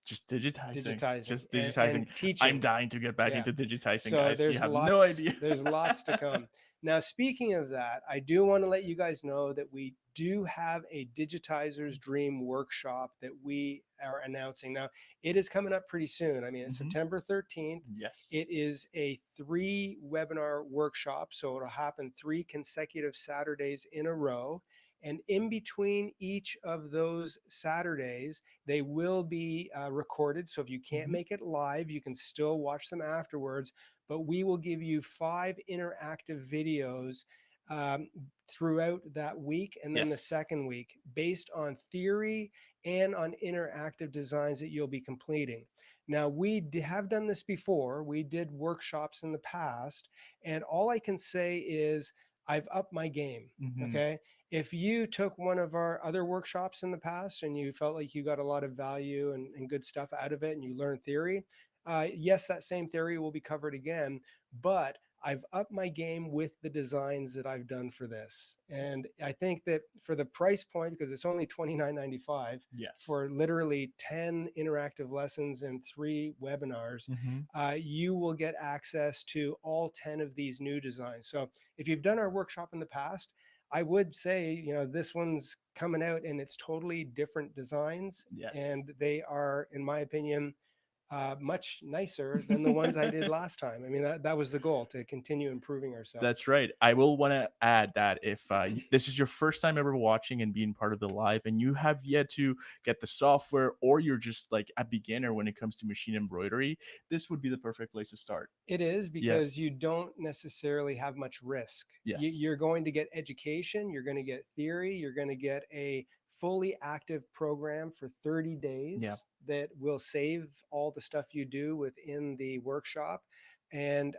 Just digitizing. digitizing Just and digitizing. I'm teaching. dying to get back Yeah. into digitizing, So guys. You have no idea. there's lots to come. Now, speaking of that, I do want to let you guys know that we do have a Digitizers Dream workshop that we are announcing. Now, it is coming up pretty soon. I mean, it's Mhm. September 13th. Yes. It is a 3 webinar workshop. So it'll happen 3 consecutive Saturdays in a row. And in between each of those Saturdays, they will be recorded. So if you can't Mhm. make it live, you can still watch them afterwards. But we will give you 5 interactive videos um, throughout that week and then the Yes. second week based on theory and on interactive designs that you'll be completing. Now, have done this before. We did workshops in the past, and all I can say is I've upped my game. Mhm. Okay. If you took one of our other workshops in the past and you felt like you got a lot of value and good stuff out of it and you learned theory, yes, that same theory will be covered again, but I've upped my game with the designs that I've done for this. And I think that for the price point, because it's only $29.95 Yes. for literally 10 interactive lessons and 3 webinars, Mhm. you will get access to all 10 of these new designs. So if you've done our workshop in the past, I would say, this one's coming out and it's totally different designs. Yes. And they are, in my opinion, much nicer than the ones I did last time. I mean, that was the goal, to continue improving ourselves. That's right. I will want to add that if this is your first time ever watching and being part of the live, and you have yet to get the software, or you're just like a beginner when it comes to machine embroidery, this would be the perfect place to start. It is, because Yes. you don't necessarily have much risk. Yes. You're going to get education, you're going to get theory, you're going to get a fully active program for 30 days Yeah. that will save all the stuff you do within the workshop. And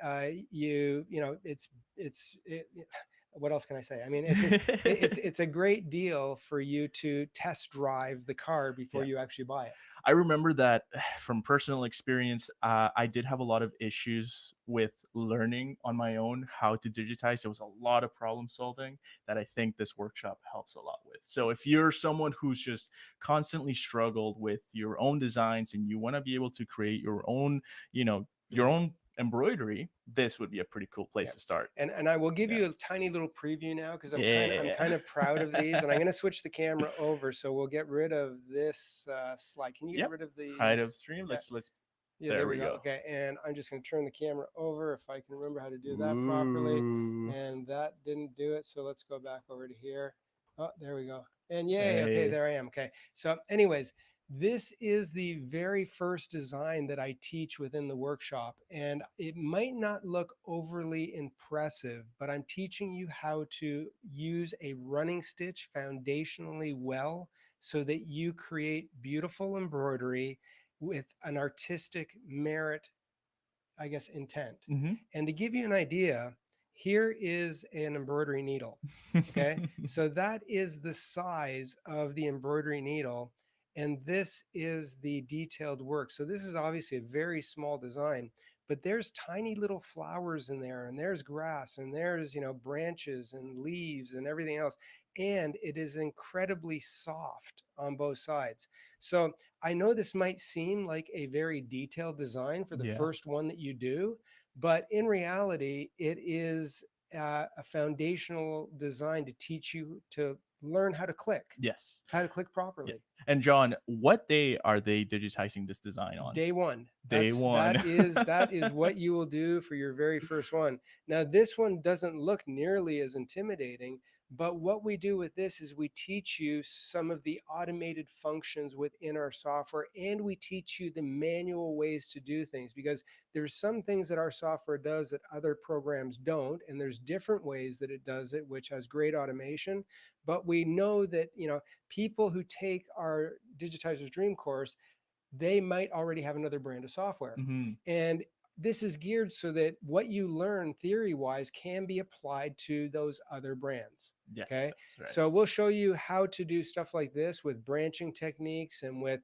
what else can I say? I mean, it's a great deal for you to test drive the car before Yeah. you actually buy it. I remember that from personal experience, I did have a lot of issues with learning on my own how to digitize. There was a lot of problem solving that I think this workshop helps a lot with. So if you're someone who's just constantly struggled with your own designs and you want to be able to create your own, your own embroidery, this would be a pretty cool place Yeah. to start. And I will give Yeah. you a tiny little preview now, because I'm Yeah. kind of proud of these, and I'm going to switch the camera over, so we'll get rid of this slide. Can you get Yep. rid of the Height of stream. Yeah, Let's yeah, there there we we go. go. Okay, and I'm just going to turn the camera over if I can remember how to do that properly. Ooh. And that didn't do it, so let's go back over to here. Oh, there we go. And yay, okay, Hey. there I am. Okay, so anyways, this is the very first design that I teach within the workshop, and it might not look overly impressive, but I'm teaching you how to use a running stitch foundationally well so that you create beautiful embroidery with an artistic merit, I guess, intent. Mm-hmm. And to give you an idea, here is an embroidery needle. Okay. So that is the size of the embroidery needle. And this is the detailed work. So this is obviously a very small design, but there's tiny little flowers in there, and there's grass, and there's, branches and leaves and everything else. And it is incredibly soft on both sides. So I know this might seem like a very detailed design for the Yeah. first one that you do, but in reality, it is a foundational design to teach you to learn how to click, Yes. how to click Yeah. properly. And John, what day are they digitizing this design on? Day one. Day one. That is what you will do for your very first one. Now, this one doesn't look nearly as intimidating, but what we do with this is we teach you some of the automated functions within our software, and we teach you the manual ways to do things, because there's some things that our software does that other programs don't, and there's different ways that it does it, which has great automation. But we know that, people who take our Digitizers Dream course, they might already have another brand of software. Mm-hmm. And this is geared so that what you learn theory wise can be applied to those other brands. Yes, Okay. that's right. So we'll show you how to do stuff like this with branching techniques and with,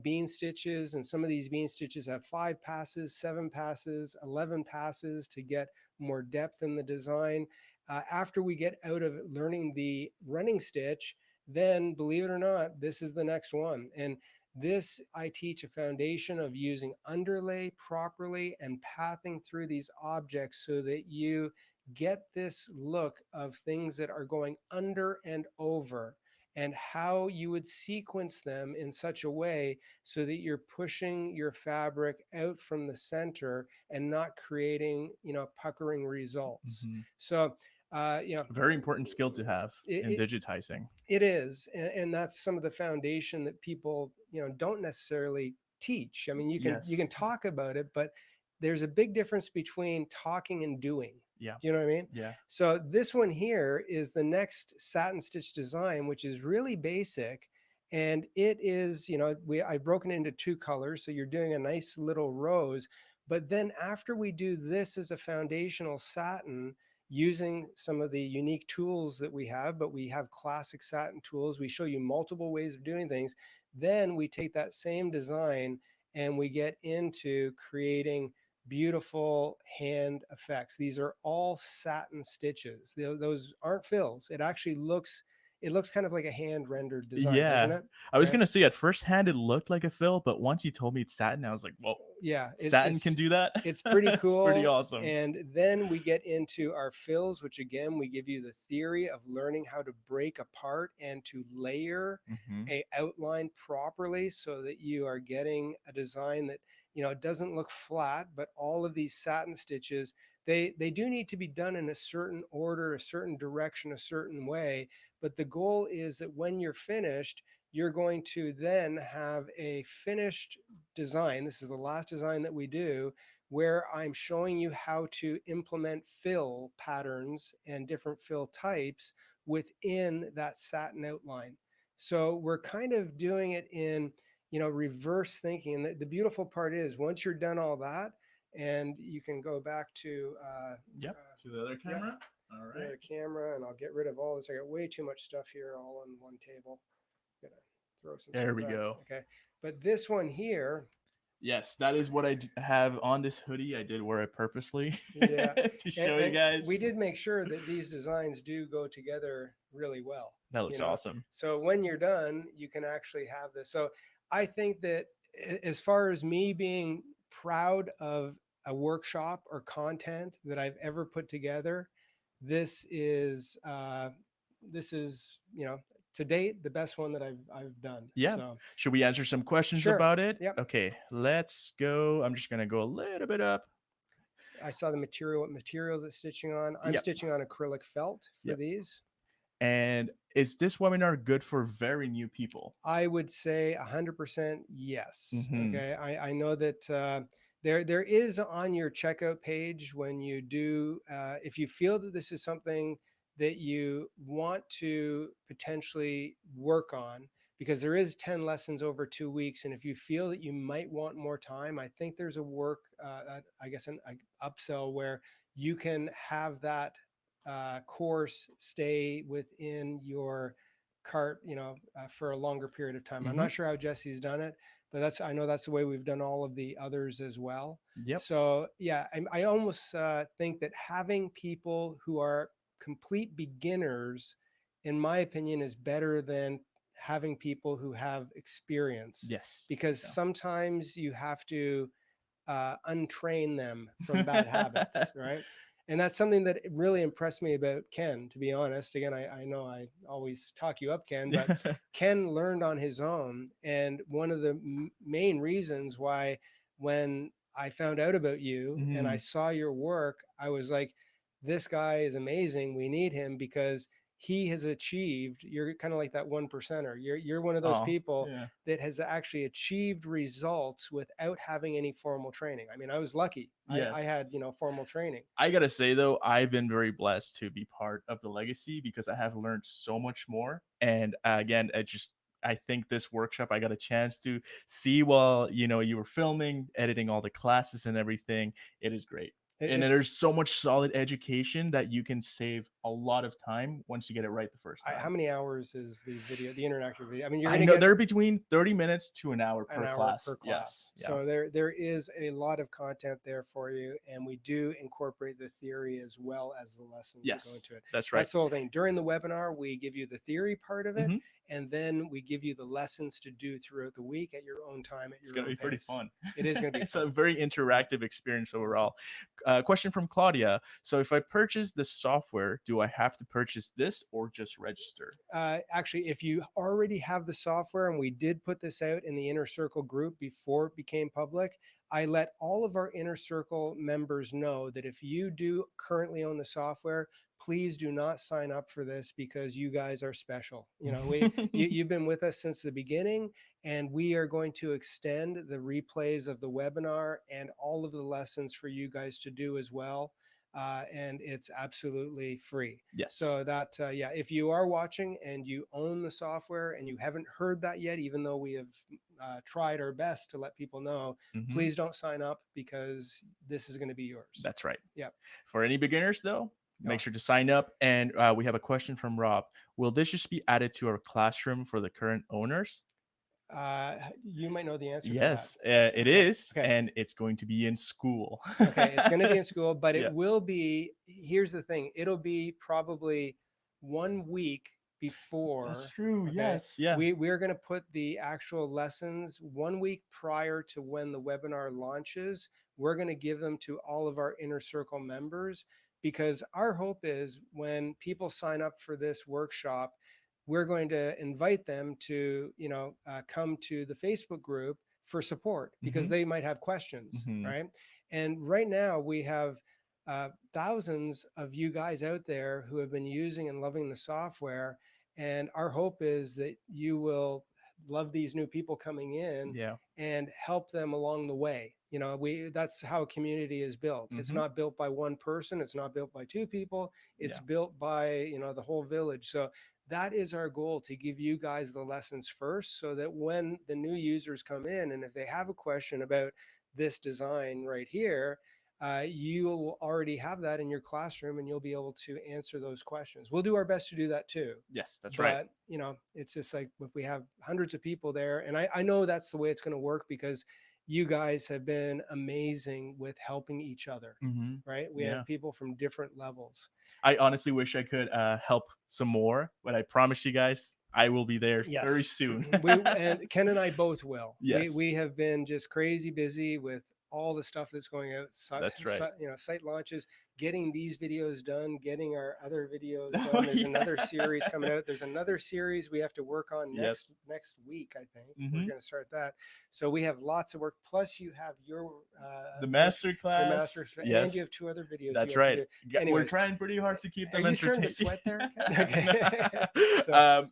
bean stitches. And some of these bean stitches have 5 passes, 7 passes, 11 passes to get more depth in the design. After we get out of learning the running stitch, then believe it or not, this is the next one. And this, I teach a foundation of using underlay properly and pathing through these objects so that you get this look of things that are going under and over, and how you would sequence them in such a way so that you're pushing your fabric out from the center and not creating, puckering results. Mhm. So, Very important skill to have in it, digitizing. it is, and that's some of the foundation that people, don't necessarily teach. I mean, you Yes. can talk about it, but there's a big difference between talking and doing. Yeah. Do you know what I mean? Yeah. So this one here is the next satin stitch design, which is really basic, and it is, I've broken it into two colors, so you're doing a nice little rose. But then after we do this as a foundational satin, using some of the unique tools that we have, but we have classic satin tools. We show you multiple ways of doing things. Then we take that same design and we get into creating beautiful hand effects. These are all satin stitches. Those aren't fills. It looks kind of like a hand rendered design, doesn't Yeah. it? I was Right? gonna say at first hand it looked like a fill, but once you told me it's satin, I was like, whoa, Yeah, satin can do that? it's pretty It's pretty cool. awesome. And then we get into our fills, which again, we give you the theory of learning how to break apart and to layer Mhm. a outline properly so that you are getting a design that, doesn't look flat, but all of these satin stitches, they do need to be done in a certain order, a certain direction, a certain way. But the goal is that when you're finished, you're going to then have a finished design. This is the last design that we do, where I'm showing you how to implement fill patterns and different fill types within that satin outline. So we're kind of doing it in, reverse thinking. And the beautiful part is once you're done all that, and you can go back to Yep. To the other yep, camera. All the right. other camera, and I'll get rid of all this. I got way too much stuff here all on one table. Gonna throw some There stuff we back. go. Okay, but this one here, Yes, that is what I have on this hoodie. I did wear it purposely yeah, to show you and guys. we did make sure that these designs do go together really well. That looks awesome. So when you're done, you can actually have this. So I think that as far as me being proud of a workshop or content that I've ever put together, this is to date the best one that I've done. Yeah. So Should we answer some questions sure. about it? Yep. Okay, let's go. I'm just gonna go a little bit up. I saw the material, what materials it's stitching on. I'm Yep. stitching on acrylic felt for Yep. these. And is this webinar good for very new people? I would say 100% yes. Mhm. Okay. I know that there is on your checkout page when you do, if you feel that this is something that you want to potentially work on, because there is 10 lessons over 2 weeks. And if you feel that you might want more time, I think there's a work, I guess, an upsell where you can have that course stay within your cart, for a longer period of time. I'm Mhm. not sure how Jesse's done it, but I know that's the way we've done all of the others as well. Yep. So yeah, I almost think that having people who are complete beginners, in my opinion, is better than having people who have experience, Yes. because Yeah. sometimes you have to untrain them from bad habits, right? And that's something that really impressed me about Ken, to be honest. Again, I know I always talk you up, Ken, but Ken learned on his own. And one of the main reasons why, when I found out about you and I Mhm. saw your work, I was like, this guy is amazing. We need him, because he has achieved, you're kind of like that 1%er. You're one of those Oh, people yeah. that has actually achieved results without having any formal training. I mean, I was lucky. I Yes. had, formal training. I gotta say though, I've been very blessed to be part of the legacy because I have learned so much more. And again, I think this workshop I got a chance to see while you were filming, editing all the classes and everything. It is great. And there's so It's much solid education that you can save a lot of time once you get it right the first time. How many hours is the video, the interactive video? I mean, you're I going to know get they're between 30 minutes to an hour an per hour class. per class. Yes. So there is a lot of content there for you, and we do incorporate the theory as well as the lessons that go Yes, into it. that's right. That's the whole thing. During the webinar, we give you the theory part of it, Mhm. and then we give you the lessons to do throughout the week at your own time, at It's your going to own be pretty pace. fun. It is going to be It's fun. a very interactive experience overall. Question from Claudia. So if I purchase this software, do I have to purchase this or just register? Actually, if you already have the software, and we did put this out in the Inner Circle group before it became public, I let all of our Inner Circle members know that if you do currently own the software, please do not sign up for this because you guys are special. You know, you've been with us since the beginning, and we are going to extend the replays of the webinar and all of the lessons for you guys to do as well. And it's absolutely free. Yes. So that, yeah, if you are watching and you own the software and you haven't heard that yet, even though we have tried our best to let people know, Mhm. please don't sign up because this is going to be yours. That's right. Yep. For any beginners, though, make Oh. sure to sign up. And we have a question from Rob. Will this just be added to our classroom for the current owners? You might know the answer Yes, to that. it Okay. is. Okay. And it's going to be in Skool. Okay, it's going to be in Skool, but Yeah. it will be, here's the thing, it'll be probably 1 week before. That's true. Okay? Yes. Yeah. We're going to put the actual lessons 1 week prior to when the webinar launches. We're going to give them to all of our Inner Circle members, because our hope is when people sign up for this workshop, we're going to invite them to, come to the Facebook group for support, because Mhm. they might have questions, Mhm. right? And right now we have thousands of you guys out there who have been using and loving the software. And our hope is that you will love these new people coming in Yeah. and help them along the way. That's how a community is built. It's Mhm. not built by one person. It's not built by two people. It's Yeah. built by, the whole village. So that is our goal, to give you guys the lessons first, so that when the new users come in, and if they have a question about this design right here, you'll already have that in your classroom and you'll be able to answer those questions. We'll do our best to do that too. Yes, that's right. But, it's just like if we have hundreds of people there, and I know that's the way it's going to work, because you guys have been amazing with helping each other, Mhm. right? We Yeah. have people from different levels. I honestly wish I could help some more, but I promise you guys, I will be there very Yes. soon. And Ken and I both will. Yes. We have been just crazy busy with all the stuff that's going out. That's right. Site launches, getting these videos done, getting our other videos Oh, done. There's yeah. another series coming out. There's another series we have to work on Yes. next week, I think. Mhm. We're going to start that. So we have lots of work. Plus you have your The master class. master's, Yes. and you have 2 other videos. That's you have to right. do. We're Anyways, trying pretty hard to keep them are you starting entertained. to sweat there? Okay.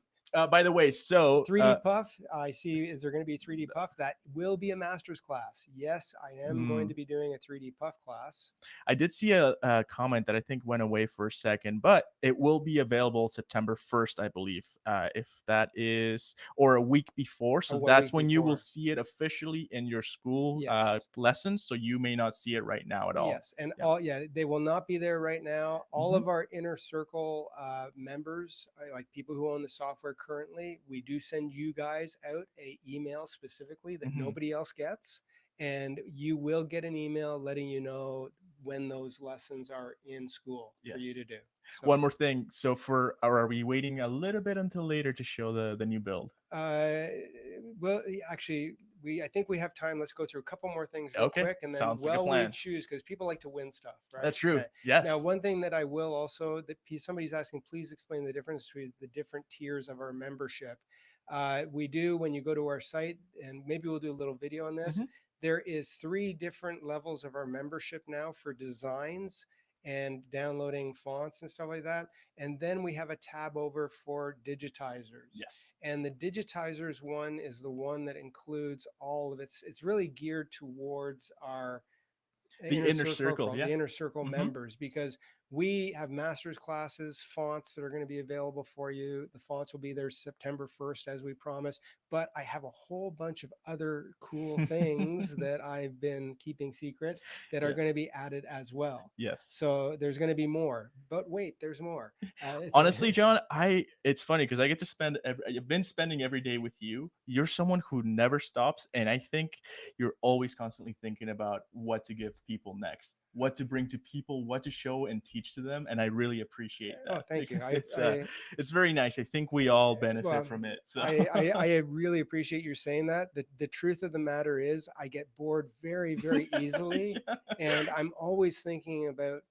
By the way, so 3D Puff, I see. Is there going to be 3D Puff? That will be a master's class. Yes, I am going to be doing a 3D Puff class. I did see a comment that I think went away for a second, but it will be available September 1st, I believe, if that is, or a week before. So that's when you will see it officially in your Skool lessons. So you may not see it right now at all. Yes, and they will not be there right now. All of our Inner Circle members, like people who own the software currently, we do send you guys out a email specifically that nobody else gets, and you will get an email letting you know when those lessons are in Skool for you to do. So, one more thing. So are we waiting a little bit until later to show the new build? Well, actually, I think we have time. Let's go through a couple more things real quick, and then Sounds like a plan. we choose, because people like to win stuff, right? That's true. Okay. Yes. Now, one thing that I will also, that somebody's asking, please explain the difference between the different tiers of our membership. We do, when you go to our site, and maybe we'll do a little video on this. There is 3 different levels of our membership now for designs and downloading fonts and stuff like that. And then we have a tab over for digitizers. Yes. And the digitizers one is the one that includes all of it's really geared towards our the inner circle, the Inner Circle members, because We have master's classes, fonts that are going to be available for you. The fonts will be there September 1st, as we promised. But I have a whole bunch of other cool things that I've been keeping secret that are Yeah. going to be added as well. Yes. So there's going to be more. But wait, there's more. Honestly, John, it's funny because I get to I've been spending every day with you. You're someone who never stops, and I think you're always constantly thinking about what to give people next, what to bring to people, what to show and teach to them, and I really appreciate that. Oh, thank you. Because it's very nice. I think we all benefit Well, from it. So I really appreciate you saying that. The truth of the matter is, I get bored very, very easily, Yeah. and I'm always thinking about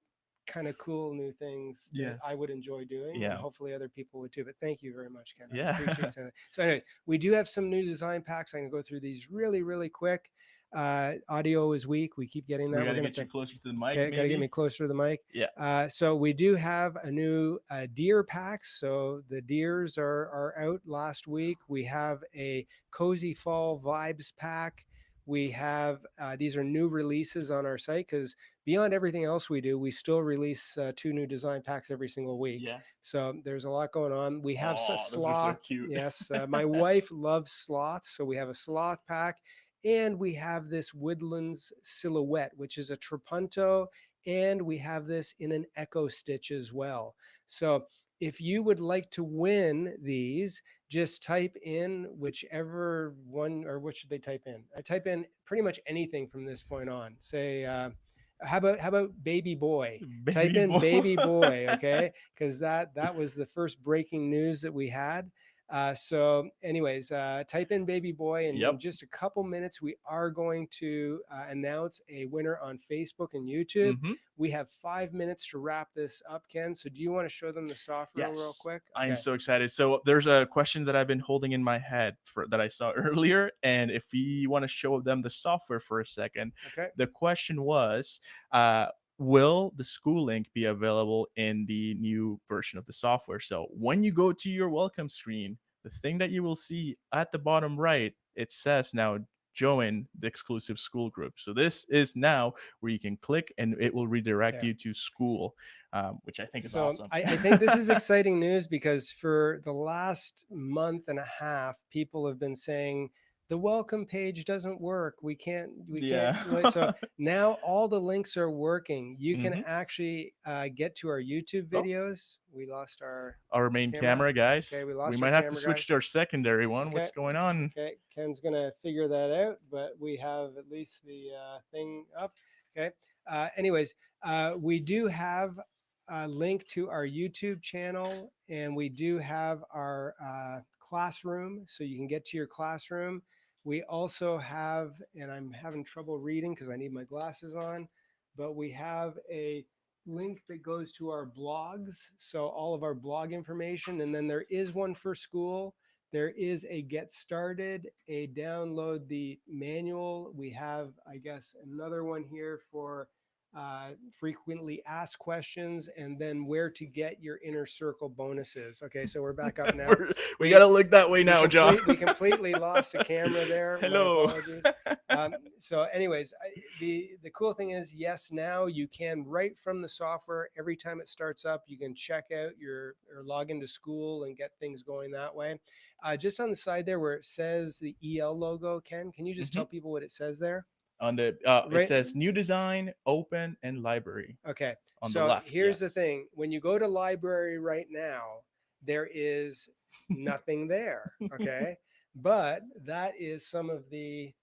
kind of cool new things that Yes. I would enjoy doing, and Yeah. hopefully other people would too. But thank you very much, Ken. I Yeah. appreciate saying that. So, anyways, we do have some new design packs. I'm gonna go through these really, really quick. Audio is weak. We keep getting that. We We're gotta gonna get you fix. closer to the mic. Okay, got to get maybe. me closer to the mic. Yeah. So we do have a new deer packs. So the deers are out last week. We have a cozy fall vibes pack. We have these are new releases on our site because beyond everything else we do, we still release 2 new design packs every single week. Yeah. So there's a lot going on. We have Aw, those are so sloth. cute. Yes, my wife loves sloths, so we have a sloth pack. And we have this woodlands silhouette, which is a trapunto, and we have this in an echo stitch as well. So if you would like to win these, just type in whichever one, or what should they type in? I type in pretty much anything from this point on. Say, how about baby boy? Type Baby in boy. baby boy, okay? Because that was the first breaking news that we had. So anyways, type in baby boy, and in Yep. just a couple minutes, we are going to announce a winner on Facebook and YouTube. Mhm. We have 5 minutes to wrap this up, Ken. So do you want to show them the software real Yes. quick? I am Okay. so excited. So there's a question that I've been holding in my head that I saw earlier, and if we want to show them the software for a second, Okay. the question was, will the Skool link be available in the new version of the software? So when you go to your welcome screen, the thing that you will see at the bottom right, it says now join the exclusive Skool group. So this is now where you can click and it will redirect Yeah. you to Skool, which I think is So awesome. I think this is exciting news because for the last month and a half, people have been saying the welcome page doesn't work. We can't. Yeah. So now all the links are working. You can Mhm. actually get to our YouTube Oh. videos. We lost our Our main camera, guys. Okay, we We lost might our have to camera, switch guys. to our secondary one. Okay. What's going on? Okay, Ken's gonna figure that out, but we have at least the thing up. Okay. Anyways, we do have a link to our YouTube channel, and we do have our classroom, so you can get to your classroom. We also have, and I'm having trouble reading because I need my glasses on, but we have a link that goes to our blogs, so all of our blog information, and then there is one for Skool. There is a get started, a download the manual. We have, I guess, another one here for frequently asked questions, and then where to get your inner circle bonuses. Okay, so we're back up now. we got to look that way now, John. We completely lost a camera there. Hello. My apologies. So anyways, the cool thing is, yes, now you can, right from the software, every time it starts up, you can check out or log into Skool and get things going that way. Just on the side there where it says the EL logo, Ken, can you just tell people what it says there? On the Right. it says new design, open, and library. Okay. On so the left. here's the yes. thing. When you go to library right now, there is nothing there. Okay. But that is some of the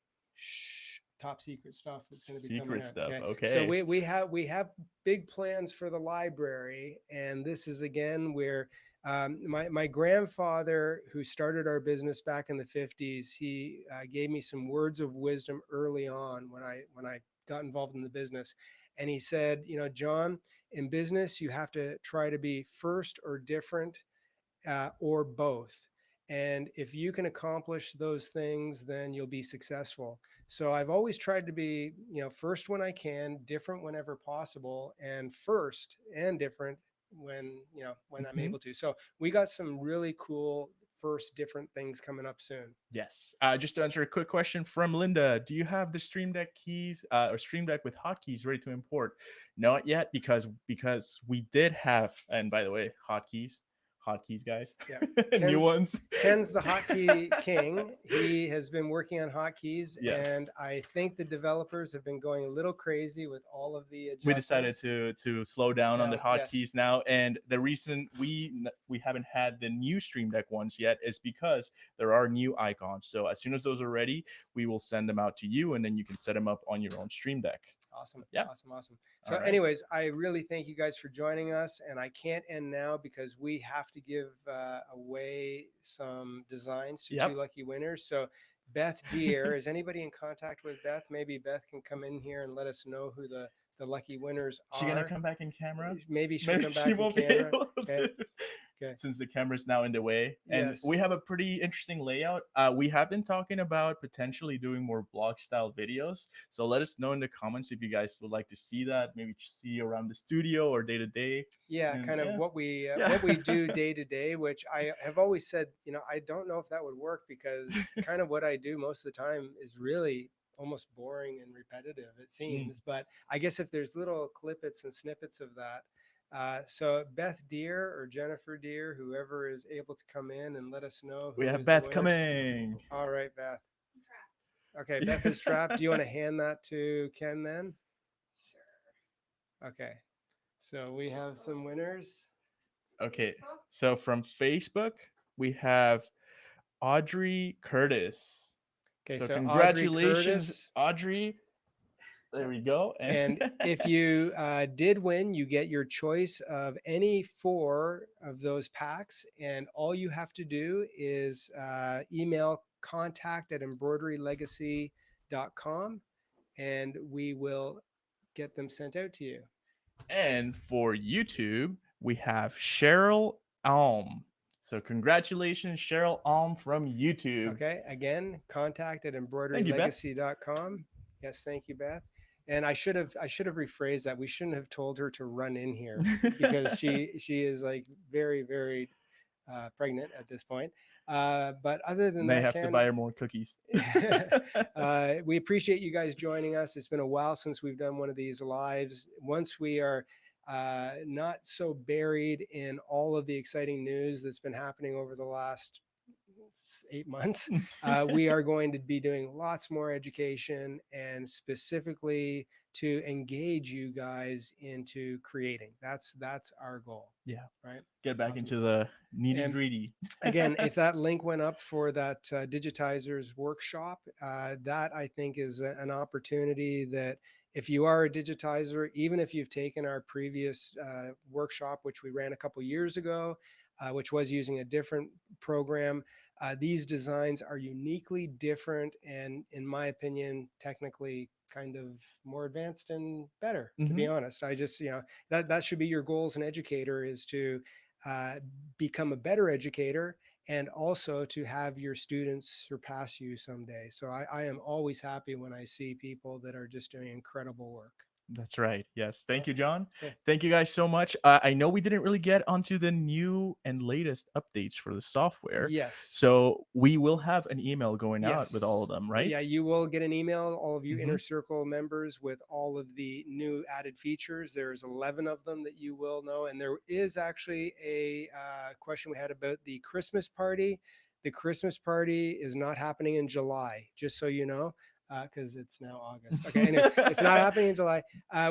top secret stuff that's going to be coming Secret out. stuff. Okay. So Okay. we have big plans for the library, and this is again where my grandfather, who started our business back in the 50s, he gave me some words of wisdom early on when I got involved in the business. And he said, you know, John, in business, you have to try to be first or different or both. And if you can accomplish those things, then you'll be successful. So I've always tried to be, you know, first when I can, different whenever possible, and first and different when, you know, when I'm able to. So we got some really cool first different things coming up soon. Yes. Just to answer a quick question from Linda, do you have the Stream Deck keys or Stream Deck with hotkeys ready to import? Not yet, because we did have, and by the way, hotkeys, guys, Yeah. new ones. Ken's the hotkey king. He has been working on hotkeys, Yes. and I think the developers have been going a little crazy with all of the adjustments. We decided to slow down on the Yeah, yes. hotkeys now, and the reason we haven't had the new Stream Deck ones yet is because there are new icons. So as soon as those are ready, we will send them out to you, and then you can set them up on your own Stream Deck. Awesome. Yeah. Awesome. So All right. anyways, I really thank you guys for joining us, and I can't end now because we have to give away some designs to Yep. 2 lucky winners. So Beth Deere, is anybody in contact with Beth? Maybe Beth can come in here and let us know who the lucky winners are. She gonna come back in camera? Maybe she'll come back she in won't camera. be able Okay. to. Okay. Since the camera's now in the way. And Yes. we have a pretty interesting layout. We have been talking about potentially doing more vlog style videos. So let us know in the comments if you guys would like to see that. Maybe see around the studio or day to day. Yeah, And kind of yeah. what we Yeah. what we do day to day, which I have always said, I don't know if that would work because kind of what I do most of the time is really almost boring and repetitive, it seems. But I guess if there's little clippets and snippets of that. So Beth Deere or Jennifer Deere, whoever is able to come in and let us know. We who have is the Beth winner. coming. All right, Beth. I'm trapped. Okay, Beth is trapped. Do you want to hand that to Ken then? Sure. Okay. So we have some winners. Okay. Facebook? So from Facebook, we have Audrey Curtis. Okay, So so congratulations, Audrey. There we go. And if you did win, you get your choice of any 4 of those packs. And all you have to do is email contact@embroiderylegacy.com and we will get them sent out to you. And for YouTube, we have Cheryl Alm. So congratulations, Cheryl Alm from YouTube. Okay, again, contact at Thank you, Beth. embroiderylegacy.com. Yes, thank you, Beth. And I should have rephrased that. We shouldn't have told her to run in here because she is like very, very pregnant at this point. But other than They that, have to buy her more cookies. We appreciate you guys joining us. It's been a while since we've done one of these lives. Once we are not so buried in all of the exciting news that's been happening over the last 8 months, we are going to be doing lots more education and specifically to engage you guys into creating. That's our goal. Yeah. Right. Get back Awesome. into the nitty And gritty. Again, if that link went up for that Digitizers workshop, that I think is an opportunity that if you are a digitizer, even if you've taken our previous workshop, which we ran a couple years ago, which was using a different program, these designs are uniquely different and, in my opinion, technically kind of more advanced and better, to be honest. I just, that should be your goal as an educator, is to become a better educator and also to have your students surpass you someday. So I am always happy when I see people that are just doing incredible work. That's right. Yes. Thank you, Awesome. John. Yeah. Thank you guys so much. I know we didn't really get onto the new and latest updates for the software. Yes. So we will have an email going out with all of Yes. them, right? Yeah, you will get an email, all of you Mhm. Inner Circle members, with all of the new added features. There's 11 of them that you will know. And there is actually a question we had about the Christmas party. The Christmas party is not happening in July, just so you know, because it's now August. Okay, anyway, it's not happening in July.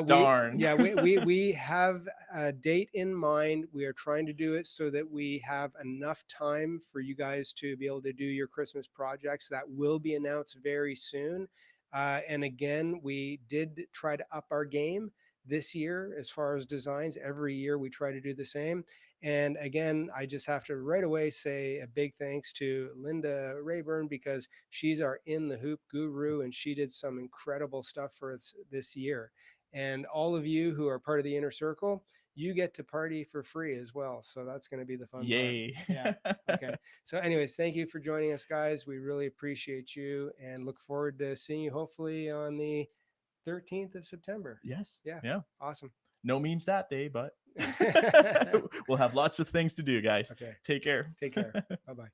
Darn. Yeah, we have a date in mind. We are trying to do it so that we have enough time for you guys to be able to do your Christmas projects. That will be announced very soon. And again, we did try to up our game this year as far as designs. Every year we try to do the same. And again, I just have to right away say a big thanks to Linda Rayburn, because she's our in the hoop guru and she did some incredible stuff for us this year. And all of you who are part of the Inner Circle, you get to party for free as well. So that's going to be the fun Yay. part. Yeah. Okay. So anyways, thank you for joining us, guys. We really appreciate you and look forward to seeing you hopefully on the 13th of September. Yes. Yeah. Yeah. Awesome. No memes that day, but we'll have lots of things to do, guys. Okay. Take care. Take care. Bye-bye.